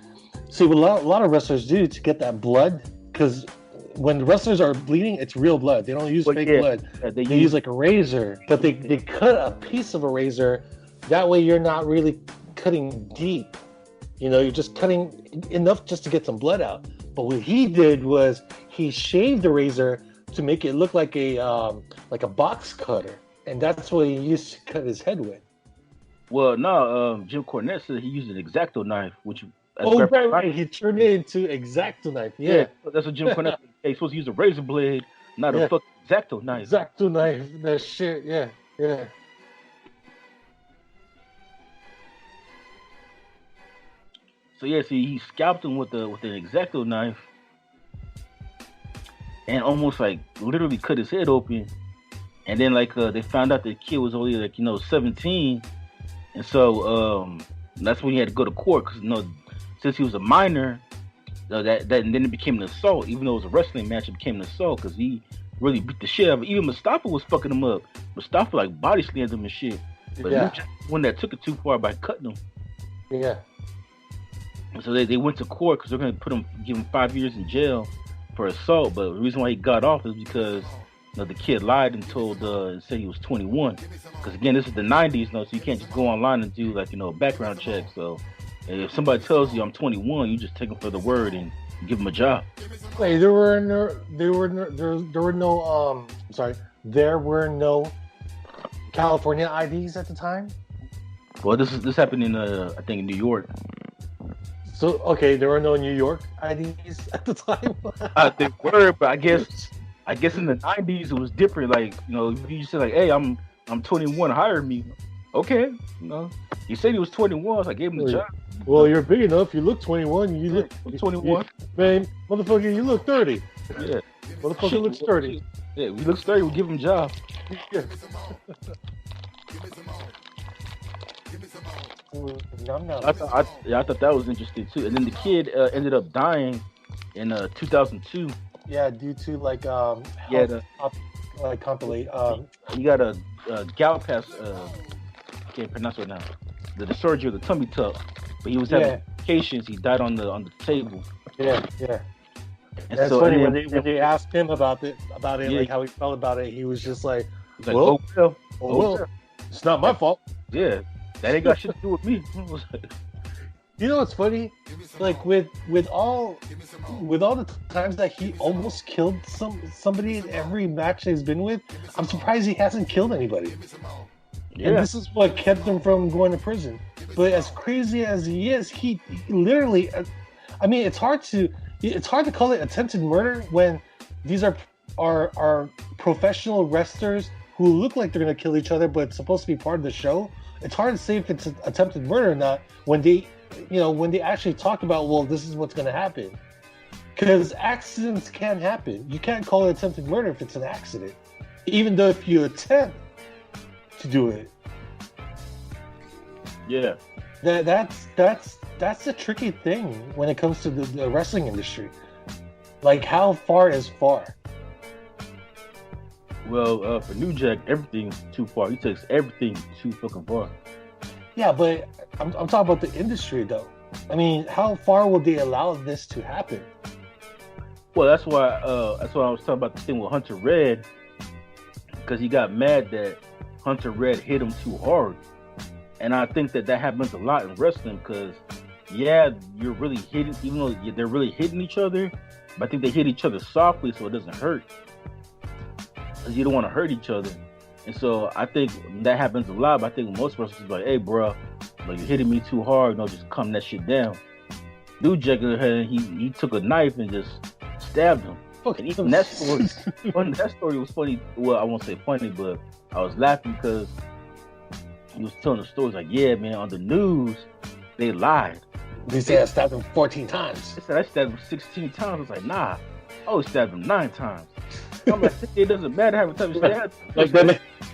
what a lot of wrestlers do to get that blood, because when wrestlers are bleeding, it's real blood. They don't use fake blood. They use like a razor, but they cut a piece of a razor. That way you're not really cutting deep. You're just cutting enough just to get some blood out. But what he did was he shaved the razor to make it look like a box cutter, and that's what he used to cut his head with. Well, no, Jim Cornette said he used an X-Acto knife, which Right. He turned it into X-Acto knife. Yeah. That's what Jim Cornette said. He's supposed to use a razor blade, not a fucking X-Acto knife. X-Acto knife. That shit. Yeah. So he scalped him with an X-Acto knife, and almost like literally cut his head open. And then they found out the kid was only 17, and so that's when he had to go to court because since he was a minor, that and then it became an assault. Even though it was a wrestling match, it became an assault because he really beat the shit out of him. Even Mustafa was fucking him up. Mustafa body slammed him and shit. But one that took it too far by cutting him. Yeah. So they went to court because they're gonna give him 5 years in jail for assault. But the reason why he got off is because the kid lied and said he was 21. Because again, this is the 90s, so you can't just go online and do a background check. So if somebody tells you I'm 21, you just take them for the word and give them a job. Wait, there were no California IDs at the time? Well, this happened in I think in New York. So there were no New York IDs at the time. They were, but I guess in the 90s it was different. If you say hey, I'm 21, hire me. Okay, he said he was 21, so I gave him the job. Well, you're big enough. You look 21. You look 21. Man, motherfucker, you look 30. Yeah, motherfucker looks 30. Yeah, we look 30. We'll give him a job. Yeah. I thought that was interesting too. And then the kid ended up dying in 2002. Yeah, due to compilate. He got a gout pass. Can't pronounce it now. The surgery of the tummy tuck, but he was having complications. He died on the table. Yeah. And that's funny when they asked him about it, how he felt about it. He was just like, well, it's not my fault. Yeah, that ain't got shit to do with me. You know what's funny? With all the times that he almost killed somebody in every match that he's been with, I'm surprised he hasn't killed anybody. Yeah. And this is what kept him from going to prison. But as crazy as he is, he literally, it's hard to call it attempted murder when these are professional wrestlers who look like they're going to kill each other, but it's supposed to be part of the show. It's hard to say if it's attempted murder or not when they actually talk about, well, this is what's going to happen. Because accidents can happen. You can't call it attempted murder if it's an accident. Even though if you attempt to do it. Yeah. That's the tricky thing when it comes to the wrestling industry. How far is far? Well, for New Jack, everything's too far. He takes everything too fucking far. Yeah, but I'm talking about the industry, though. How far will they allow this to happen? Well, that's why I was talking about the thing with Hunter Red, because he got mad that Hunter Red hit him too hard. And I think that happens a lot in wrestling because, you're really hitting, even though they're really hitting each other, but I think they hit each other softly so it doesn't hurt. Because you don't want to hurt each other. And so I think that happens a lot, but I think most wrestlers are like, hey, bro, you're hitting me too hard, just calm that shit down. New Jack, he took a knife and just stabbed him. And even that story, that story was funny. Well, I won't say funny, but I was laughing because he was telling the stories like, yeah, man, on the news, they lied. They said I stabbed him 14 times. They said I stabbed him 16 times. I was like, nah, I only stabbed him 9 times. I'm like, it doesn't matter how many times you stab.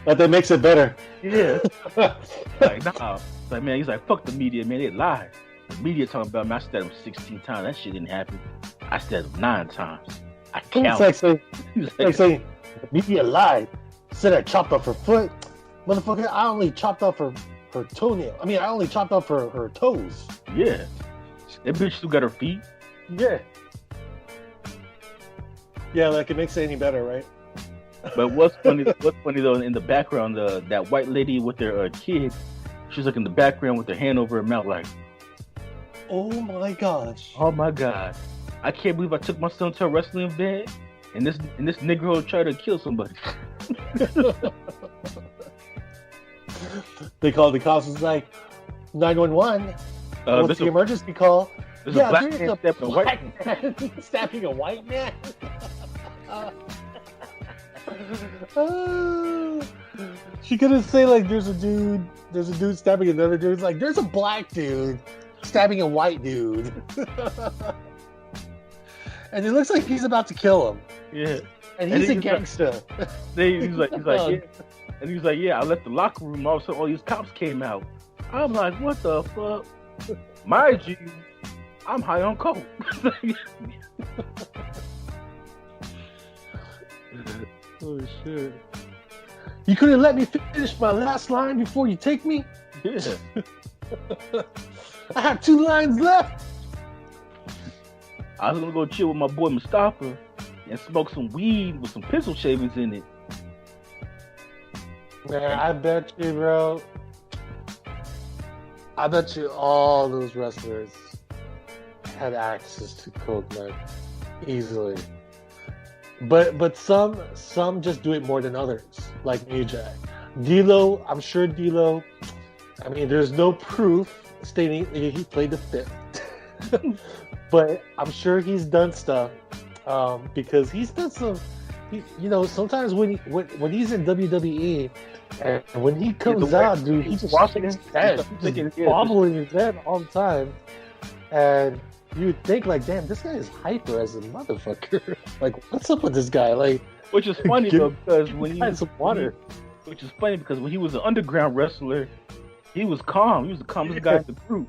That makes it better. Yeah. Nah. Man, he's like, fuck the media, man, they lied. The media talking about, man, I stabbed him 16 times. That shit didn't happen. I stabbed him 9 times. I counted. It's like saying, the media lied. Said I chopped off her foot. Motherfucker, I only chopped off her toenail. I only chopped off her toes. Yeah. That bitch still got her feet. Yeah. Yeah, it makes it any better, right? But what's funny though, in the background, that white lady with their kid, she's in the background with her hand over her mouth like, oh my gosh. Oh my God. I can't believe I took my son to a wrestling event and this Negro tried to kill somebody. They called the cops. It's like 911. What's the emergency call? There's a black man stabbing a white man stabbing a white man. She couldn't say like there's a dude stabbing another dude. It's like there's a black dude stabbing a white dude. And it looks like he's about to kill him. Yeah. And he's a gangster. He's like, yeah. And he's like, yeah, I left the locker room. All of a sudden, all these cops came out. I'm like, what the fuck? Mind you, I'm high on coke. Oh, shit. You couldn't let me finish my last line before you take me? Yeah. I have 2 lines left. I was gonna go chill with my boy Mustafa and smoke some weed with some pistol shavings in it. Man, I bet you, bro. I bet you all those wrestlers had access to coke, man, easily. But some just do it more than others, like New Jack. D'Lo, I'm sure D'Lo. I mean, there's no proof stating he played the fifth, but I'm sure he's done stuff because he's done some. Sometimes when he's in WWE and when he comes out, dude, he's just washing his head, just wobbling his head all the time, and you would think like, damn, this guy is hyper as a motherfucker. Like, what's up with this guy? Like, which is funny though, because when he some water. Which is funny because when he was an underground wrestler, he was calm. He was the calmest guy in the group.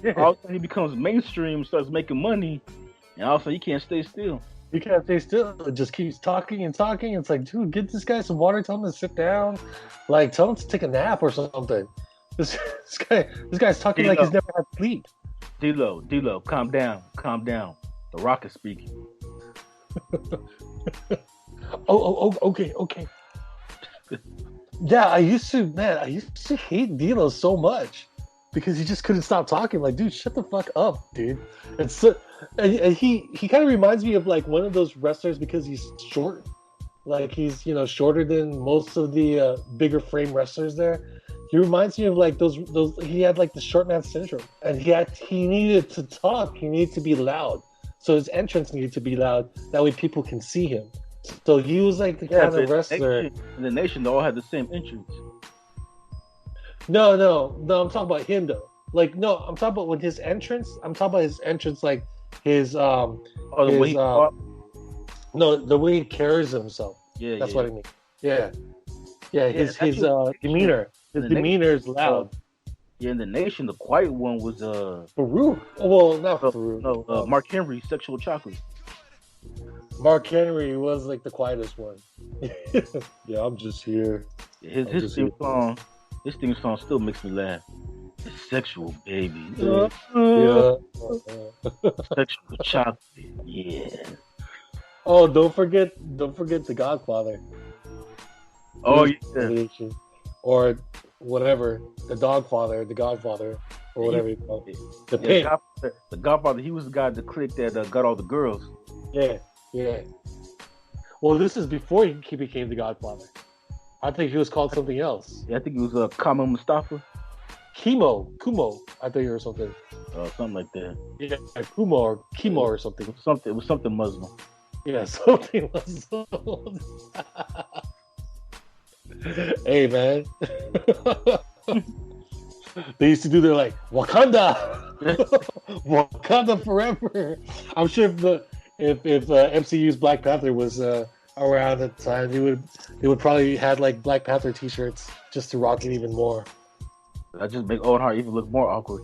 Yeah. All of a sudden he becomes mainstream, starts making money, and all of a sudden he can't stay still. You can't stay still. It just keeps talking and talking. It's like, dude, get this guy some water. Tell him to sit down. Like, tell him to take a nap or something. This guy's talking like he's never had sleep. D'Lo, calm down. The Rock is speaking. Okay. Yeah, I used to hate D'Lo so much because he just couldn't stop talking. Like, dude, shut the fuck up, dude. And he kind of reminds me of like one of those wrestlers because he's short. Like he's shorter than most of the bigger frame wrestlers there. He reminds me of like those. He had like the short man syndrome, and he needed to talk. He needed to be loud, so his entrance needed to be loud. That way people can see him. So he was like the kind of wrestler. In the nation, they all had the same entrance. No, I'm talking about him though. Like, no, I'm talking about with his entrance. I'm talking about his entrance, like his the way he carries himself. Yeah, that's what I mean. Yeah. His demeanor. His demeanor is loud. Yeah, in the nation, the quiet one was Farouk. Well, not Farouk. No, Mark Henry, Sexual Chocolate. Mark Henry was like the quietest one. Yeah, I'm just here. His theme song still makes me laugh. It's sexual, baby. Yeah. Sexual chocolate. Yeah. Oh, don't forget The Godfather. Oh yeah. Or whatever, The Godfather, or whatever you call it. The Godfather. He was the guy that clicked that got all the girls. Yeah. Well, this is before he became The Godfather. I think he was called something else. Yeah, I think it was Kama Mustafa. Kumo, I think, or something. Something like that. Yeah, Kumo or Kimo or something. It was something Muslim. Yeah, something Muslim. Hey, man. They used to do their like Wakanda, Wakanda forever. I'm sure if MCU's Black Panther was around at the time, they would probably had like Black Panther T-shirts just to rock it even more. That just make Owen Hart even look more awkward.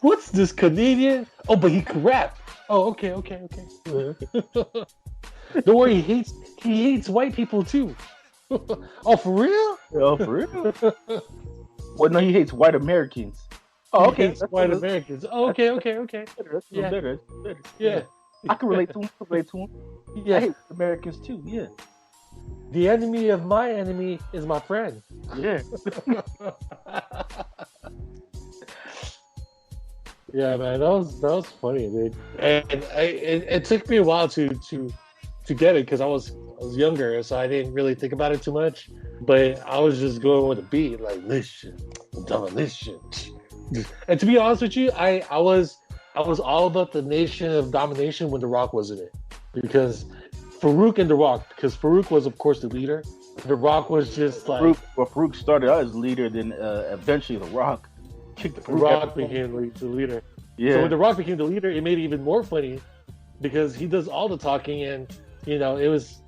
What's this, Canadian? Oh, but he can rap. Oh, okay. Don't worry, he hates white people too. Oh, for real? Oh, for real? Well, no, he hates white Americans. Oh, okay. White Americans. Oh, okay. That's better. Yeah. I can relate to him. Yeah. I hate Americans too. Yeah. The enemy of my enemy is my friend. Yeah. Yeah, man, that was funny, dude. And it took me a while to get it because I was younger, so I didn't really think about it too much. But I was just going with the beat, like, listen, Domination. And to be honest with you, I was all about the Nation of Domination when The Rock was in it, because Farouk and The Rock, because Farouk was of course the leader. The Rock was just like Farouk started out as leader, then eventually The Rock kicked The Rock became the leader. Yeah. So when The Rock became the leader, it made it even more funny because he does all the talking, and it was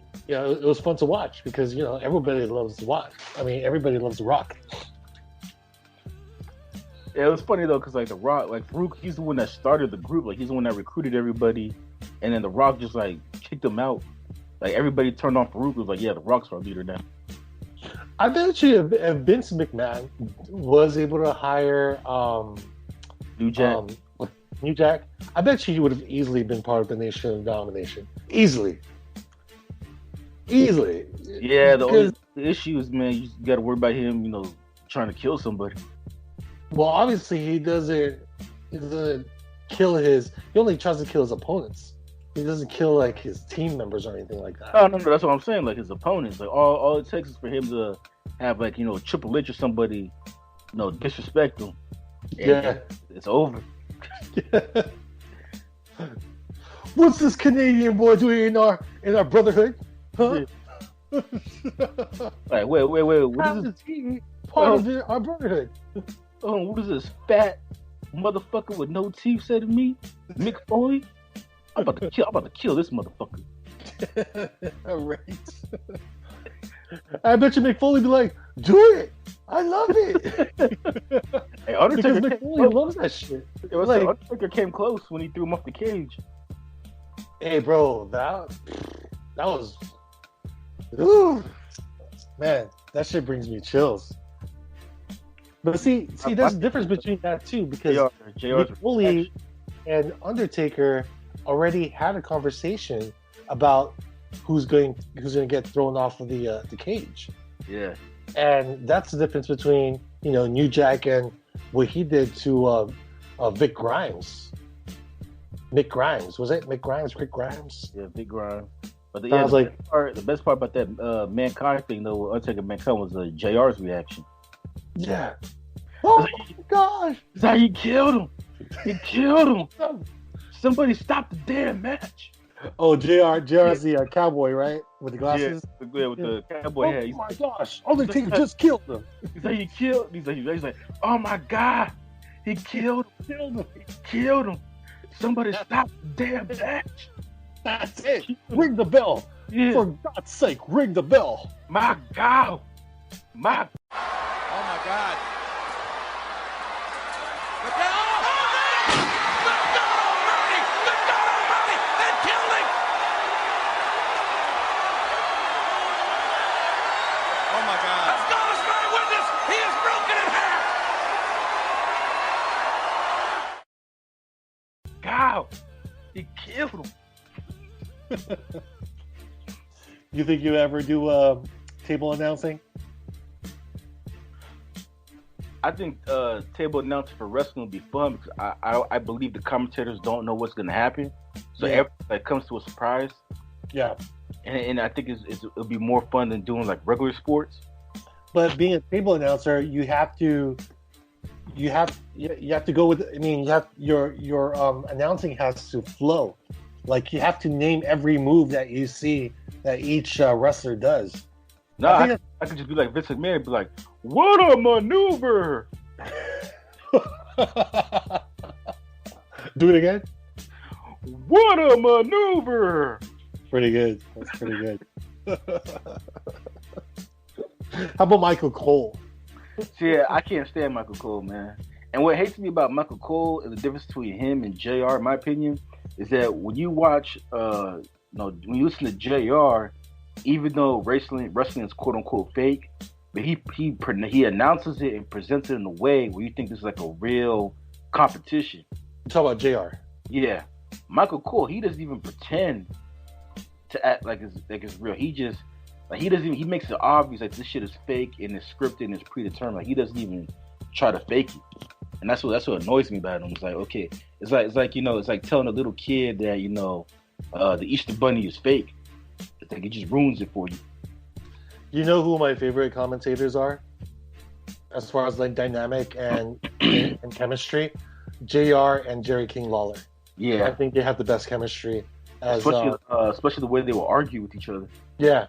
fun to watch because everybody loves to watch. I mean, everybody loves The Rock. Yeah, it was funny though, because like The Rock, like Farouk, he's the one that started the group. Like he's the one that recruited everybody, and then The Rock just like kicked them out. Like everybody turned on Farouk. Was like, yeah, The Rock's our leader now. I bet you if Vince McMahon was able to hire New Jack, I bet you he would have easily been part of the Nation of Domination. Easily. Yeah, the issue is, man, you got to worry about him, trying to kill somebody. Well, obviously he doesn't kill he only tries to kill his opponents. He doesn't kill like his team members or anything like that. No, that's what I'm saying. Like his opponents, like all it takes is for him to have like Triple H or somebody, disrespect him. Yeah, it's over. What's this Canadian boy doing in our brotherhood? Huh? Yeah. Like, wait. What is this? Part of our brotherhood. Oh, what is this fat motherfucker with no teeth say to me? Mick Foley? I'm about to kill this motherfucker. Right. I bet you Mick Foley be like, do it. I love it. Hey, Undertaker, because Mick Foley loves that shit. It was like Undertaker came close when he threw him off the cage. Hey, bro, that was, ooh, man, that shit brings me chills. But see, there's a difference between that too, because Mick Foley and Undertaker already had a conversation about who's going to get thrown off of the cage. Yeah. And that's the difference between New Jack and what he did to Vic Grimes. Mick Grimes, was it Mick Grimes? Rick Grimes? Yeah, Vic Grimes. But the best part about that Mankind thing though, Undertaker Mankind, was JR's reaction. Yeah. Oh my gosh! It's how he killed him. He killed him. Somebody stop the damn match. Oh, JR's the cowboy, right? With the glasses? Yeah, with the cowboy hat. Oh my gosh, Undertaker just killed him. He's like, oh my God, he killed him. He killed him. Somebody stop the damn match. That's it. Ring the bell. Yeah. For God's sake, ring the bell. My God. Oh my God. He killed him. You think you ever do table announcing? I think table announcing for wrestling would be fun because I believe the commentators don't know what's going to happen, so everything comes to a surprise. Yeah, and I think it'll be more fun than doing like regular sports. But being a table announcer, you have to go with. I mean, you have your announcing has to flow. Like you have to name every move that you see that each wrestler does. No, I could just be like Vince McMahon and be like, "What a maneuver!" Do it again. What a maneuver! Pretty good. That's pretty good. How about Michael Cole? Yeah, I can't stand Michael Cole, man. And what hates me about Michael Cole is the difference between him and JR, in my opinion, is that when you watch, when you listen to JR, even though wrestling is quote unquote fake, but he announces it and presents it in a way where you think this is like a real competition. You talk about JR? Yeah, Michael Cole, he doesn't even pretend to act like it's real. He just he makes it obvious like this shit is fake and it's scripted and it's predetermined. Like he doesn't even try to fake it. And that's what annoys me about him. It's like, okay, it's like telling a little kid that the Easter Bunny is fake. It's like it just ruins it for you. You know who my favorite commentators are? as far as like dynamic and chemistry, JR and Jerry King Lawler. Yeah, I think they have the best chemistry. Especially the way they will argue with each other. Yeah.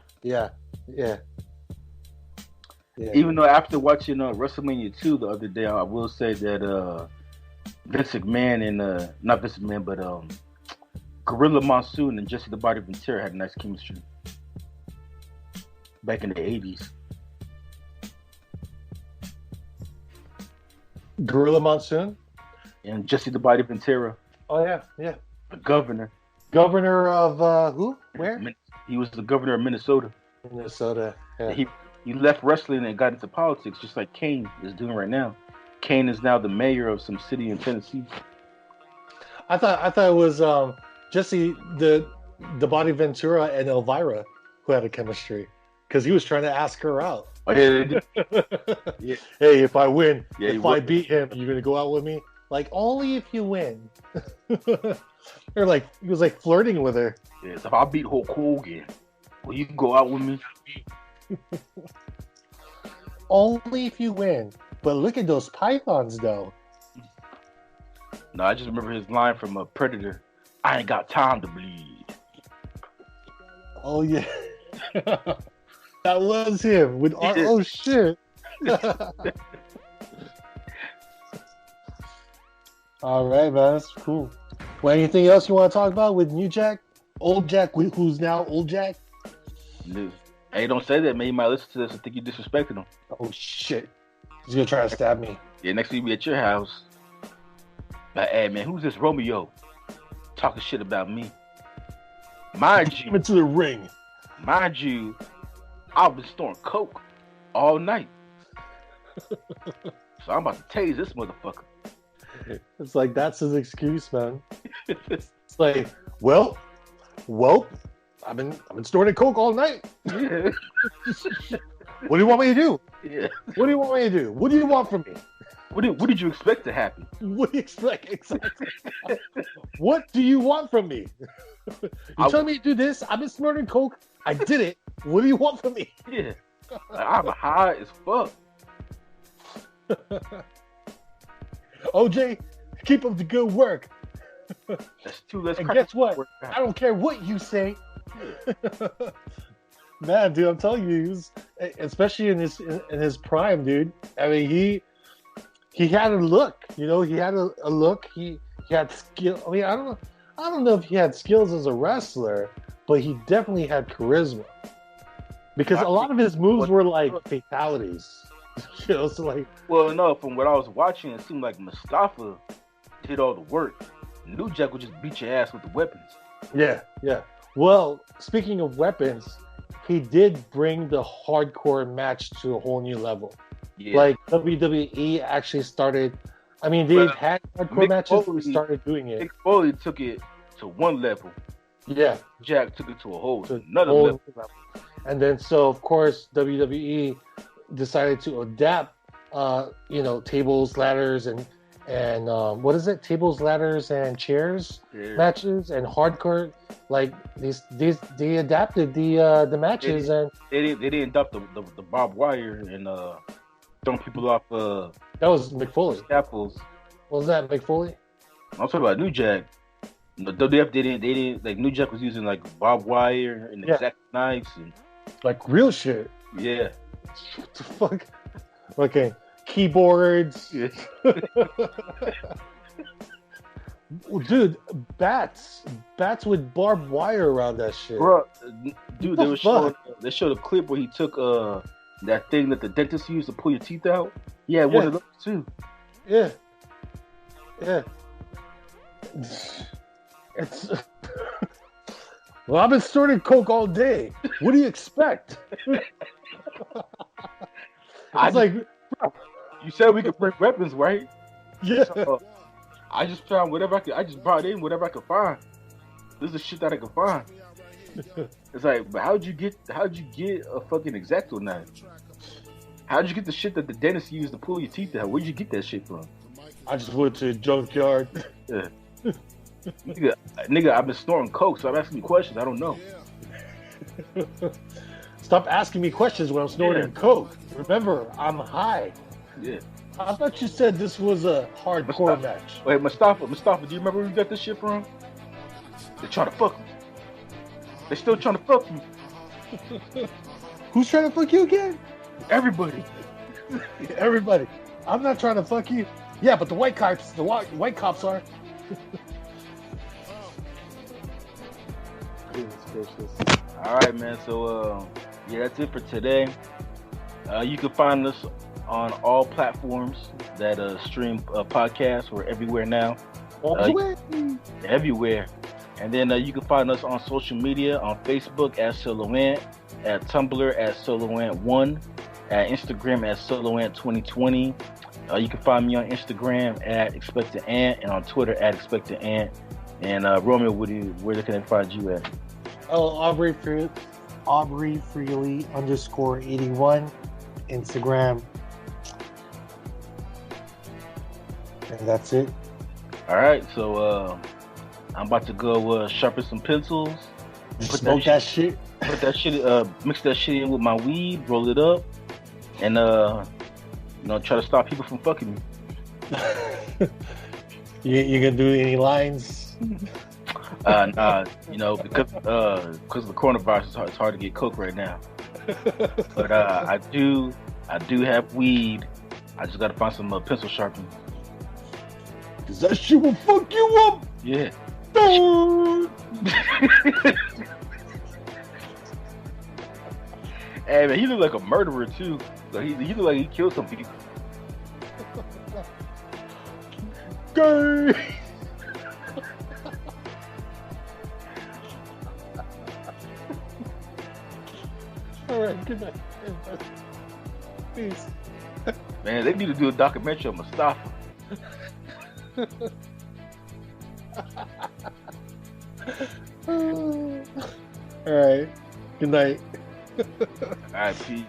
Even though after watching WrestleMania 2 the other day, I will say that Vince McMahon and not Vince McMahon, but Gorilla Monsoon and Jesse the Body Ventura had nice chemistry back in the 80s. Gorilla Monsoon and Jesse the Body Ventura. Oh yeah. The governor. Governor of who? Where? He was the governor of Minnesota. Minnesota. Yeah. He left wrestling and got into politics, just like Kane is doing right now. Kane is now the mayor of some city in Tennessee. I thought it was Jesse the Body Ventura and Elvira who had a chemistry because he was trying to ask her out. Oh, yeah. Hey, if I win, if I beat him, you're gonna go out with me? Like only if you win. Or like he was like flirting with her. Yes, if I beat Hulk Hogan, will you go out with me? Only if you win. But look at those pythons, though. No, I just remember his line from Predator. I ain't got time to bleed. Oh yeah, that was him. With oh shit. All right, man, that's cool. Well, anything else you want to talk about with New Jack, Old Jack, who's now Old Jack? No. Hey, don't say that, man. He might listen to this and think you disrespected him. Oh shit, he's gonna try to stab me. Yeah, next week we at your house. But hey, man, who's this Romeo talking shit about me? Mind you, into the ring. Mind you, I've been storing coke all night, so I'm about to tase this motherfucker. It's like that's his excuse, man. It's like, well, I've been storing coke all night. Yeah. What do you want me to do? Yeah. What do you want me to do? What do you want from me? What did you expect to happen? What do you expect exactly? What do you want from me? You tell me to do this. I've been snorting coke. I did it. What do you want from me? Yeah. I'm high as fuck. OJ, keep up the good work. That's too less. And guess what? I don't care what you say. Man, dude, I'm telling you, he was, especially in his prime, dude. I mean, he had a look. You know, he had a look. He had skill. I mean, I don't know if he had skills as a wrestler, but he definitely had charisma. Because a lot of his moves were like fatalities. You know, so like. Well, no, from what I was watching, it seemed like Mustafa did all the work. New Jack would just beat your ass with the weapons. Yeah. Well, speaking of weapons, he did bring the hardcore match to a whole new level. Yeah. Like WWE actually started. I mean, they've had hardcore matches, but we started doing it. Mick Foley took it to one level. Yeah. Jack took it to another level. And then, so of course, WWE decided to adapt, tables, ladders, and what is it? Tables, ladders, and chairs matches and hardcore. Like they adapted the matches they didn't adopt the barbed wire and throwing people off. That was Mick Foley. Scaffolds. Was that Mick Foley? I'm talking about New Jack. The WWF they didn't like New Jack was using like barbed wire and exact knives and like real shit. Yeah. What the fuck? Okay. Keyboards. Yeah. Dude, bats with barbed wire around that shit. Bro, dude, they showed a clip where he took that thing that the dentist used to pull your teeth out. Yeah, one of those too. Yeah. It's well, I've been snorting coke all day. What do you expect? I was like, bro, you said we could bring weapons, right? Yeah. So, I just found whatever I could. I just brought in whatever I could find. This is the shit that I could find. It's like, but how'd you get a fucking X-Acto knife? How'd you get the shit that the dentist used to pull your teeth out? Where'd you get that shit from? I just went to a junkyard. Yeah. Nigga, I've been snorting coke, so I'm asking you questions. I don't know. Stop asking me questions when I'm snorting coke. Remember, I'm high. Yeah. I thought you said this was a hardcore match. Wait, Mustafa, do you remember where you got this shit from? They're trying to fuck me. They're still trying to fuck me. Who's trying to fuck you again? Everybody. Everybody. I'm not trying to fuck you. Yeah, but the white cops are. All right, man. So, yeah, that's it for today. You can find us on all platforms that stream podcasts. We're everywhere now. Everywhere. And then you can find us on social media, on Facebook at Soloant, at Tumblr at Soloant1, at Instagram at Soloant2020. You can find me on Instagram at Expected Ant and on Twitter at Expected Ant. And Romeo, where can I find you at? Oh, Aubrey Freely _81 Instagram. And that's it. All right, so I'm about to go sharpen some pencils. Smoke that shit. Put that shit. Mix that shit in with my weed. Roll it up, and try to stop people from fucking me. You gonna do any lines? Nah, because of the coronavirus, it's hard to get coke right now. But I do have weed. I just gotta find some pencil sharpening. Cause that shit will fuck you up. Yeah. Hey man, he look like a murderer too. Like he look like he killed some people. Gay. All right, good night. Peace. Man, they need to do a documentary on Mustafa. All right. Good night. All right, peace.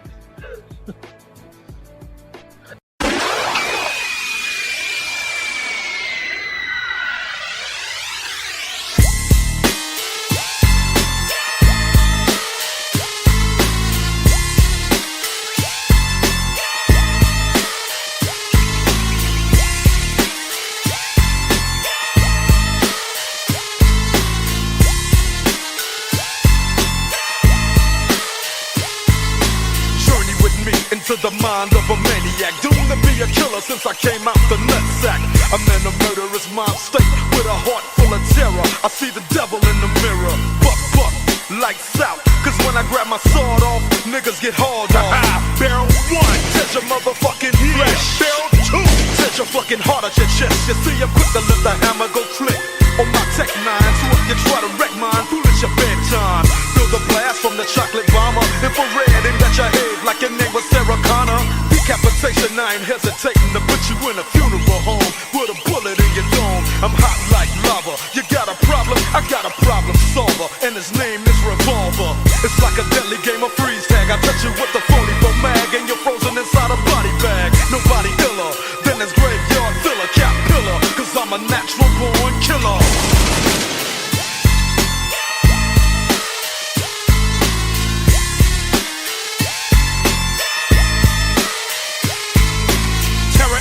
To the mind of a maniac, doomed to be a killer since I came out the nutsack. I'm in a murderous mind state with a heart full of terror. I see the devil in the mirror. Buck, lights out. Cause when I grab my sword off, niggas get hauled off. Barrel 1, touch your motherfucking flesh. Barrel 2, touch your fucking heart at your chest. You see, I'm quick to let the hammer go click on my Tech 9. So if you try to wreck mine, foolish your bedtime. Feel the blast from the chocolate bomber. Infrared and got your head like your name was Sarah Connor. Decapitation, I ain't hesitating to put you in a funeral home with a bullet in your dome. I'm hot like lava. You got a problem? I got a problem solver, and his name is Revolver. It's like a deadly game of freeze tag. I touch you with the 44 mag, and you're frozen inside a body bag. Nobody iller than this graveyard filler, cat pillar. Cause I'm a natural born killer.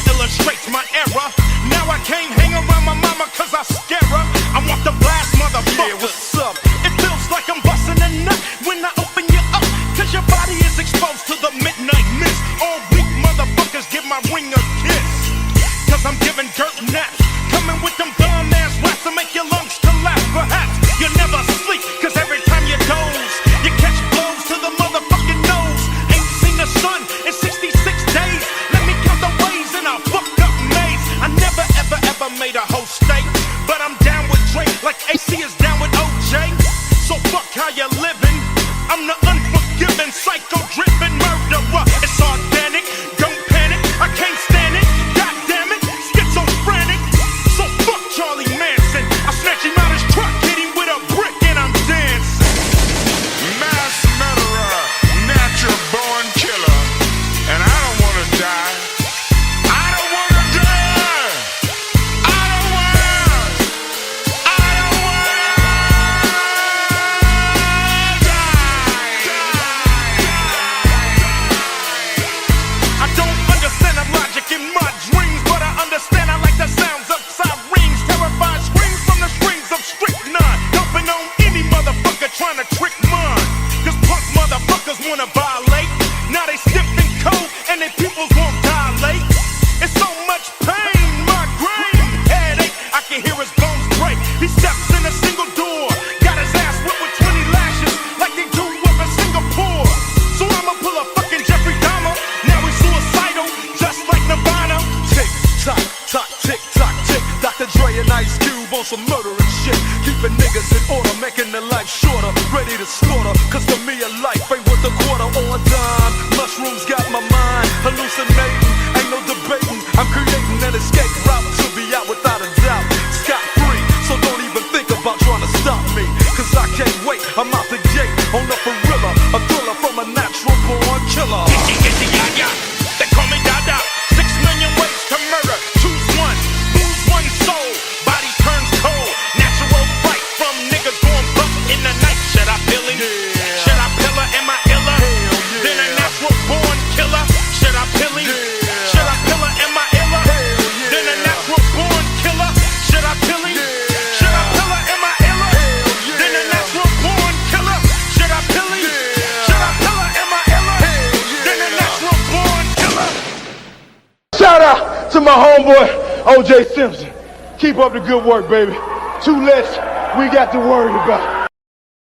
Illustrates my error. Now I can't hang around my mama cause I scare her. I want the blast, motherfucker. Yeah, what's up? It feels like I'm busting a nut when I open you up. Cause your body is exposed to the midnight mist. All weak motherfuckers give my ring a kiss. Cause I'm giving dirt naps. Coming with them on some murdering shit. Keeping niggas in order, making their life shorter. Ready to slaughter, cause to me a life ain't worth a quarter or a dime. Mushrooms got my mind hallucinating, ain't no debating. I'm creating an escape route to be out without a doubt. Scot free, so don't even think about trying to stop me. Cause I can't wait, I'm out the gate on the gorilla. A thriller from a natural born killer. They call me Dada. 6 million ways to murder. Choose one, lose one soul. Body turns cold. Natural fright from niggas going bust in the night. Should I pill him? Should I pill her? Am I iller? Then a natural born killer. Should I pill him? Should I pill her? Am I iller? Then a natural born killer. Should I pill him? Should I pill her? Am I iller? Then a natural born killer. Should I pill him? Should I pill her? Am I iller? Then a natural born killer. Shout out to my homeboy, O.J. Simpson. Keep up the good work, baby. 2 less we got to worry about.